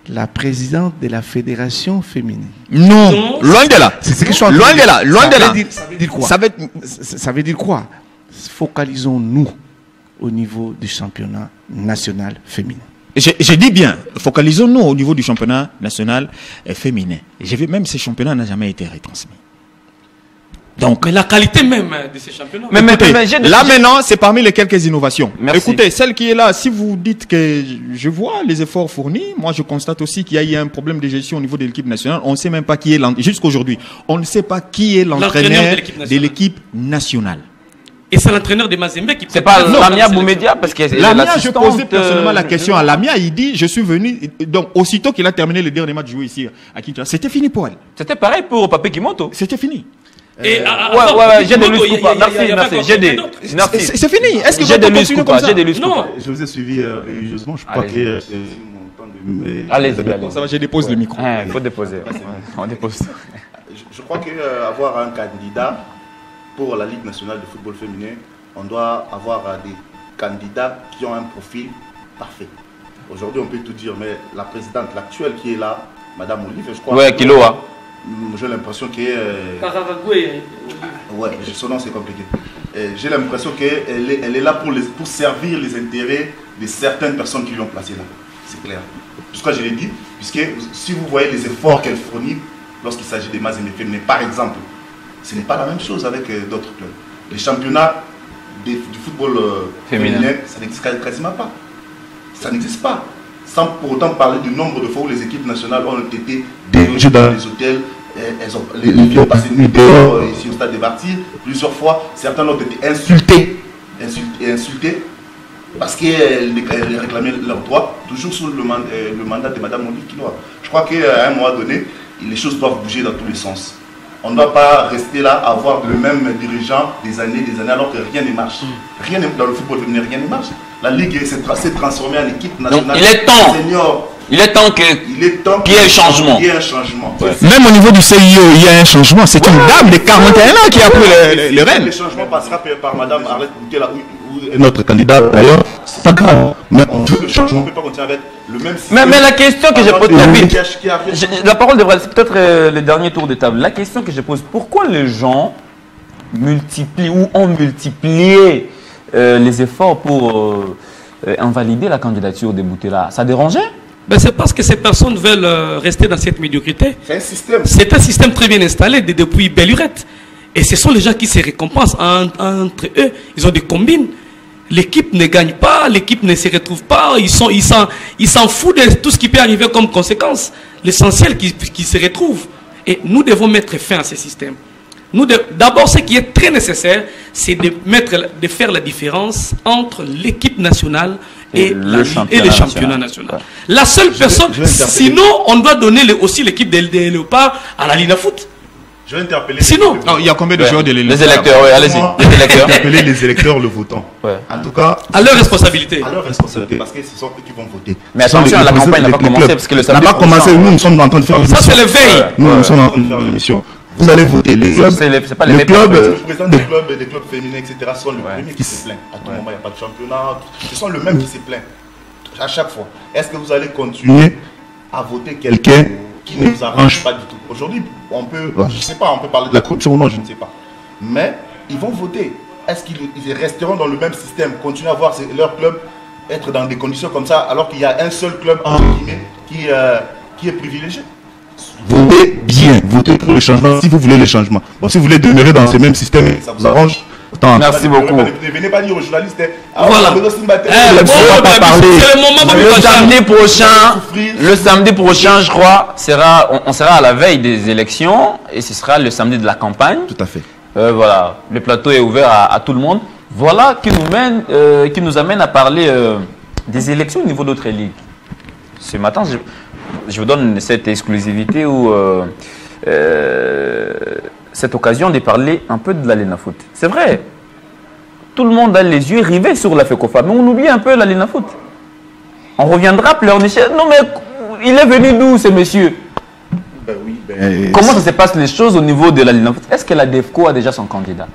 la présidente de la fédération féminine. Non, loin de là. C'est ce que je suis en train de dire. Loin de là. Ça veut dire quoi? Ça veut dire quoi? Focalisons-nous au niveau du championnat national féminin. J'ai dit bien, focalisons-nous au niveau du championnat national féminin. J'ai vu même ces championnats n'ont jamais été retransmis. Donc, mais la qualité même de ces championnats. Là maintenant, c'est parmi les quelques innovations. Merci. Écoutez, celle qui est là, si vous dites que je vois les efforts fournis, moi je constate aussi qu'il y a eu un problème de gestion au niveau de l'équipe nationale. On ne sait même pas qui est jusqu'aujourd'hui, on ne sait pas qui est l'entraîneur de l'équipe nationale. Et c'est l'entraîneur de Mazembe qui... C'est pas Lamia Boumédia parce que Lamia, je posais personnellement la question à Lamia, il dit, je suis venu, donc aussitôt qu'il a terminé le dernier match joué ici à Kinshasa, c'était fini pour elle. C'était pareil pour Papé Kimoto. C'était fini. J'ai des lusques ou pas? Merci. C'est fini. Est-ce que j'ai des lusques ou pas? J'ai des lusques ou pas? Je vous ai suivi religieusement. Je crois que allez-y. Ça va, je dépose le micro. Il faut déposer. On dépose. Je crois qu'avoir un candidat pour la Ligue nationale de football féminin, on doit avoir des candidats qui ont un profil parfait. Aujourd'hui, on peut tout dire, mais la présidente, l'actuelle qui est là, Madame Olive, je crois. Ouais, Kiloa. J'ai l'impression qu'elle son nom c'est compliqué. J'ai l'impression qu'elle est là pour servir les intérêts de certaines personnes qui l'ont placée là. C'est clair. Pourquoi je l'ai dit? Puisque si vous voyez les efforts qu'elle fournit lorsqu'il s'agit des Mazembe féminines, par exemple, ce n'est pas la même chose avec d'autres clubs. Les championnats du football féminin, ça n'existe quasiment pas. Ça n'existe pas. Sans pour autant parler du nombre de fois où les équipes nationales ont été délogées dans les hôtels. Les filles ont passé une nuit dehors ici au stade des Martyrs. Plusieurs fois, certains ont été insultés parce qu'elles réclamaient leurs droits, toujours sous le mandat de Mme Olive Kiloa. Je crois qu'à un moment donné, les choses doivent bouger dans tous les sens. On ne doit pas rester là à avoir le même dirigeant des années alors que rien ne marche. Rien dans le football féminin, rien ne marche. La Ligue s'est transformée en équipe nationale. Donc, il est temps. Senior. Il est temps qu'il y ait un changement. Il y a un changement. Ouais. Même au niveau du CIO, il y a un changement. C'est une dame de 41 ans qui a pris le rêne. Le changement passera par Mme Arlette Boukela ou notre candidat d'ailleurs. C'est pas grave. Mais le changement ne peut pas continuer avec le même système. Mais la question que je pose, la parole devrait être peut-être le dernier tour de table. La question que je pose, pourquoi les gens multiplient ou ont multiplié les efforts pour invalider la candidature de Boutela? Ça dérangeait? Ben c'est parce que ces personnes veulent rester dans cette médiocrité. C'est un système. C'est un système très bien installé depuis belle lurette. Et ce sont les gens qui se récompensent entre eux. Ils ont des combines. L'équipe ne gagne pas, l'équipe ne se retrouve pas. Ils s'en foutent de tout ce qui peut arriver comme conséquence. L'essentiel qui se retrouve. Et nous devons mettre fin à ce système. D'abord, ce qui est très nécessaire, c'est de faire la différence entre l'équipe nationale et le championnat national. La seule personne, sinon on doit donner aussi l'équipe des Léopards à la Ligue de foot. Je vais interpeller. Sinon, il y a combien de joueurs de l'élection? Les électeurs, oui, allez-y. Les électeurs. Interpeller les électeurs, le votant. Ouais. En tout cas, à leur responsabilité. À leur responsabilité, parce que ce sont eux qui vont voter. Mais attention, la campagne n'a pas commencé parce que le samedi. n'a pas commencé, nous sommes en train de faire l'émission. Ça, c'est le veille. Nous sommes en train de faire l'émission. Vous allez voter. Les clubs, c'est pas les le mêmes club, personnes. le président des clubs féminins, etc., sont le premier qui se plaint. À tout moment, il n'y a pas de championnat. Ce sont le même qui se plaint. À chaque fois. Est-ce que vous allez continuer à voter quelqu'un qui ne vous arrange pas du tout? Aujourd'hui, on peut, je ne sais pas, on peut parler de la corruption ou non, je ne sais pas. Mais ils vont voter. Est-ce qu'ils resteront dans le même système, continuer à voir leur club être dans des conditions comme ça, alors qu'il y a un seul club entre guillemets qui est privilégié? Votez bien, votez pour le changement si vous voulez le changement. Bon, si vous voulez demeurer dans ce même système, ça vous arrange. Merci beaucoup. Ne venez pas dire aux journalistes, voilà. Le samedi prochain, je crois, on sera à la veille des élections et ce sera le samedi de la campagne. Tout à fait. Voilà, le plateau est ouvert à tout le monde. Voilà qui nous amène à parler des élections au niveau d'autres ligues. Ce matin, je vous donne cette exclusivité ou cette occasion de parler un peu de l'Alena Foot. C'est vrai, tout le monde a les yeux rivés sur la FECOFA, mais on oublie un peu l'Alena Foot. On reviendra pleurnicher. Non mais il est venu d'où ce monsieur? Comment ça se passe les choses au niveau de l'Alena Foot? Est-ce que la DEFCO a déjà son candidat?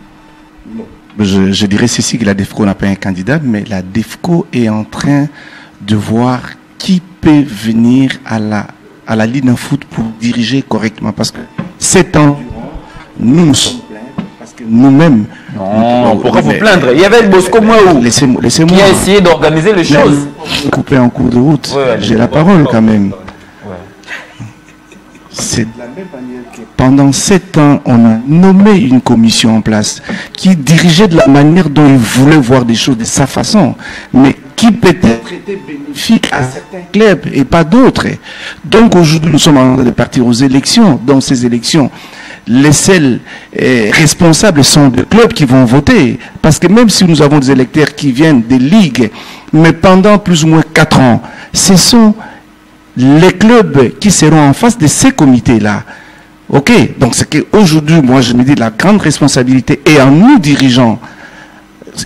Non. Je dirais ceci, que la DEFCO n'a pas un candidat, mais la DEFCO est en train de voir qui peut venir à la Ligue Foot pour diriger correctement. Parce que 7 ans, nous nous sommes plaints, parce que nous-mêmes... Non, pourquoi vous plaindre? Il y avait Bosco Mouaou qui a essayé d'organiser les choses. Couper en cours de route. Ouais, j'ai la parole quand même. C'est de la même manière que pendant 7 ans, on a nommé une commission en place qui dirigeait de la manière dont il voulait voir des choses de sa façon, mais qui peut-être était bénéfique à certains clubs et pas d'autres. Donc aujourd'hui, nous sommes en train de partir aux élections. Dans ces élections, les seuls responsables sont des clubs qui vont voter. Parce que même si nous avons des électeurs qui viennent des ligues, mais pendant plus ou moins 4 ans, ce sont les clubs qui seront en face de ces comités-là. Ok, donc c'est qu'aujourd'hui, moi je me dis la grande responsabilité est en nous dirigeants.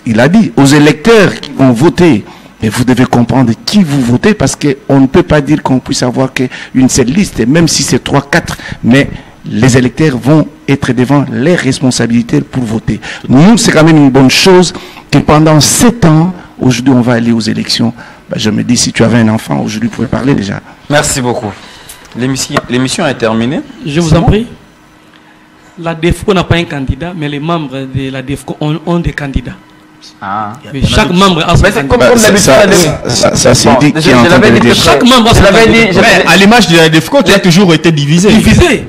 Il a dit aux électeurs qui vont voter, et vous devez comprendre qui vous votez parce qu'on ne peut pas dire qu'on puisse avoir qu'une seule liste, même si c'est 3-4, mais les électeurs vont être devant les responsabilités pour voter. Nous, c'est quand même une bonne chose que pendant 7 ans, aujourd'hui on va aller aux élections. Ben, je me dis, si tu avais un enfant, aujourd'hui, tu pouvais parler déjà. Merci beaucoup. L'émission est terminée. Je vous en prie. La DEFCO n'a pas un candidat, mais les membres de la DEFCO ont des candidats. Ah. Mais chaque membre a son candidat. Comme d'habitude, ça c'est dit qui est en train de dire. Chaque membre a son candidat. À l'image de la DEFCO, tu as toujours été divisé.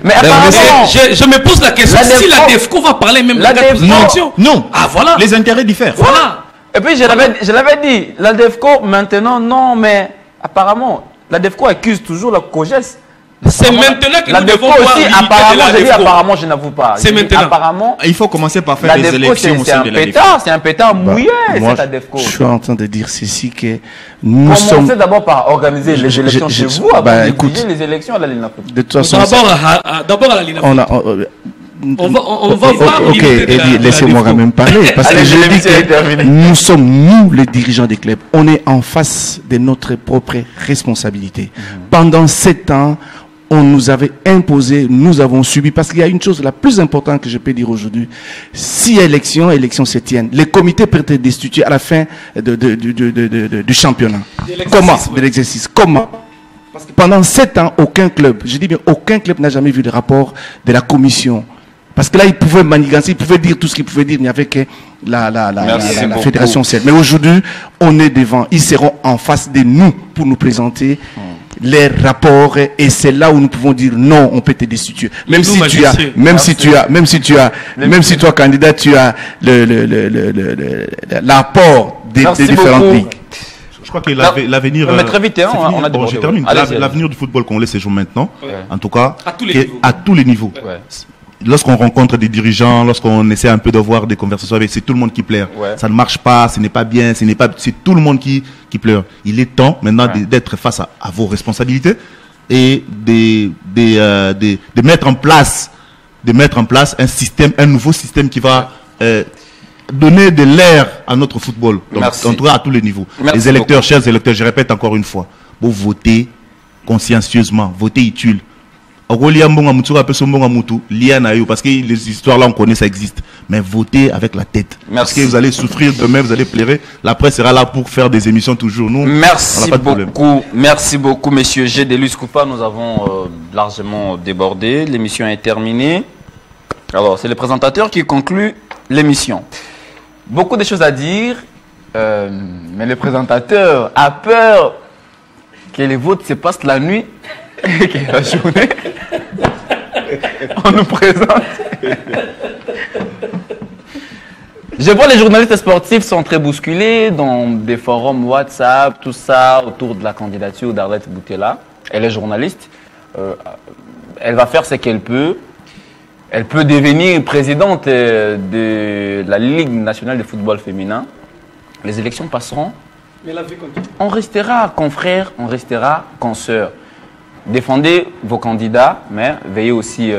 Mais apparemment, je me pose la question, si la DEFCO va parler même de la élection. Non. Ah voilà. Les intérêts diffèrent. Voilà. Et puis je l'avais dit, la DEFCO maintenant, non, mais apparemment, la DEFCO accuse toujours la COGES. C'est maintenant que la nous DEFCO devons voir aussi, apparemment, j'ai dit apparemment, je n'avoue pas. C'est maintenant. Apparemment, il faut commencer par faire des élections au sein de la DEFCO. C'est un pétard mouillé, c'est la DEFCO. Je suis en train de dire ceci que nous Commencez d'abord par organiser les élections chez vous, avant de diriger les élections à la Lina Foot. De toute façon, d'abord à la Lina Foot. On va voir. Ok, laissez-moi quand même parler. Parce que je dis que nous sommes, nous, les dirigeants des clubs, on est en face de notre propre responsabilité. Pendant 7 ans, on nous avait imposé, nous avons subi, parce qu'il y a une chose la plus importante que je peux dire aujourd'hui. Si élection se tiennent, les comités peuvent être destitués à la fin du championnat. Comment? De l'exercice. Comment? Parce que pendant 7 ans, aucun club, je dis bien aucun club n'a jamais vu le rapport de la commission. Parce que là, ils pouvaient manigancer, ils pouvaient dire tout ce qu'ils pouvaient dire, il n'y avait que la fédération CED. Mais aujourd'hui, on est devant, ils seront en face de nous pour nous présenter les rapports, et c'est là où nous pouvons dire non, on peut te destituer. Même si toi, candidat, tu as l'apport des différentes ligues. Je crois que l'avenir. Mais très vite, on a je termine. L'avenir du football congolais se joue maintenant. En tout cas, à tous les niveaux. Lorsqu'on rencontre des dirigeants, lorsqu'on essaie un peu d'avoir des conversations avec, c'est tout le monde qui pleure. Ça ne marche pas, ce n'est pas bien, c'est tout le monde qui pleure. Il est temps maintenant d'être face à vos responsabilités et de mettre en place de mettre en place un système, un nouveau système qui va donner de l'air à notre football, donc, en tout cas à tous les niveaux. Merci les électeurs, beaucoup. chers électeurs, je répète encore une fois, vous votez consciencieusement, votez utile. Parce que les histoires là on connaît, ça existe. Mais votez avec la tête. Merci. Parce que vous allez souffrir demain, vous allez pleurer. La presse sera là pour faire des émissions toujours. Nous, merci beaucoup, Monsieur G. Delus Coupa. Nous avons largement débordé. L'émission est terminée. Alors, c'est le présentateur qui conclut l'émission. Beaucoup de choses à dire, mais le présentateur a peur que les votes se passent la nuit et que la journée, on nous présente. Je vois les journalistes sportifs sont très bousculés dans des forums WhatsApp, tout ça, autour de la candidature d'Arlette Boutella. Elle est journaliste. Elle va faire ce qu'elle peut. Elle peut devenir présidente de la Ligue nationale de football féminin. Les élections passeront. Mais la vie continue. On restera confrères, on restera consoeurs. Défendez vos candidats, mais veillez aussi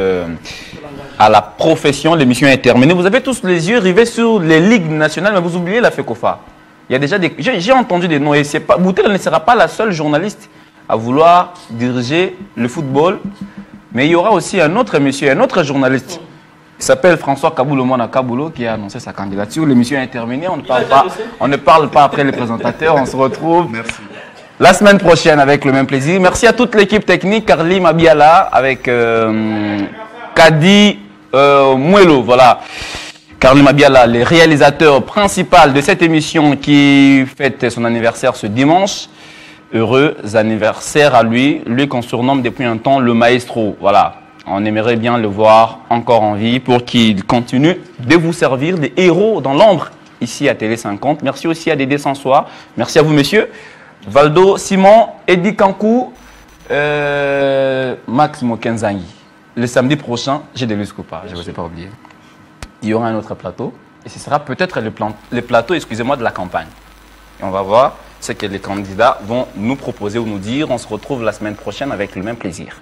à la profession. L'émission est terminée. Vous avez tous les yeux rivés sur les ligues nationales, mais vous oubliez la FECOFA. Il y a déjà des... J'ai entendu des noms et c'est pas... Boutella ne sera pas la seule journaliste à vouloir diriger le football, mais il y aura aussi un autre monsieur, un autre journaliste. Il s'appelle François Kaboulomana Kaboulo qui a annoncé sa candidature. L'émission est terminée. On ne parle pas après les présentateurs. On se retrouve la semaine prochaine avec le même plaisir. Merci à toute l'équipe technique. Carly Mabiala avec Kadi Mouelo. Voilà. Carly Mabiala, le réalisateur principal de cette émission qui fête son anniversaire ce dimanche. Heureux anniversaire à lui. Lui qu'on surnomme depuis un temps le maestro. Voilà. On aimerait bien le voir encore en vie pour qu'il continue de vous servir des héros dans l'ombre ici à Télé 50. Merci aussi à Dédé Sansois. Merci à vous, messieurs. Valdo, Simon, Eddie Kankou, Max Mokenzangi. Le samedi prochain, j'ai des Luscopa, je ne vous ai pas oublié. Il y aura un autre plateau et ce sera peut-être le plateau, excusez-moi, de la campagne. Et on va voir ce que les candidats vont nous proposer ou nous dire. On se retrouve la semaine prochaine avec le même plaisir.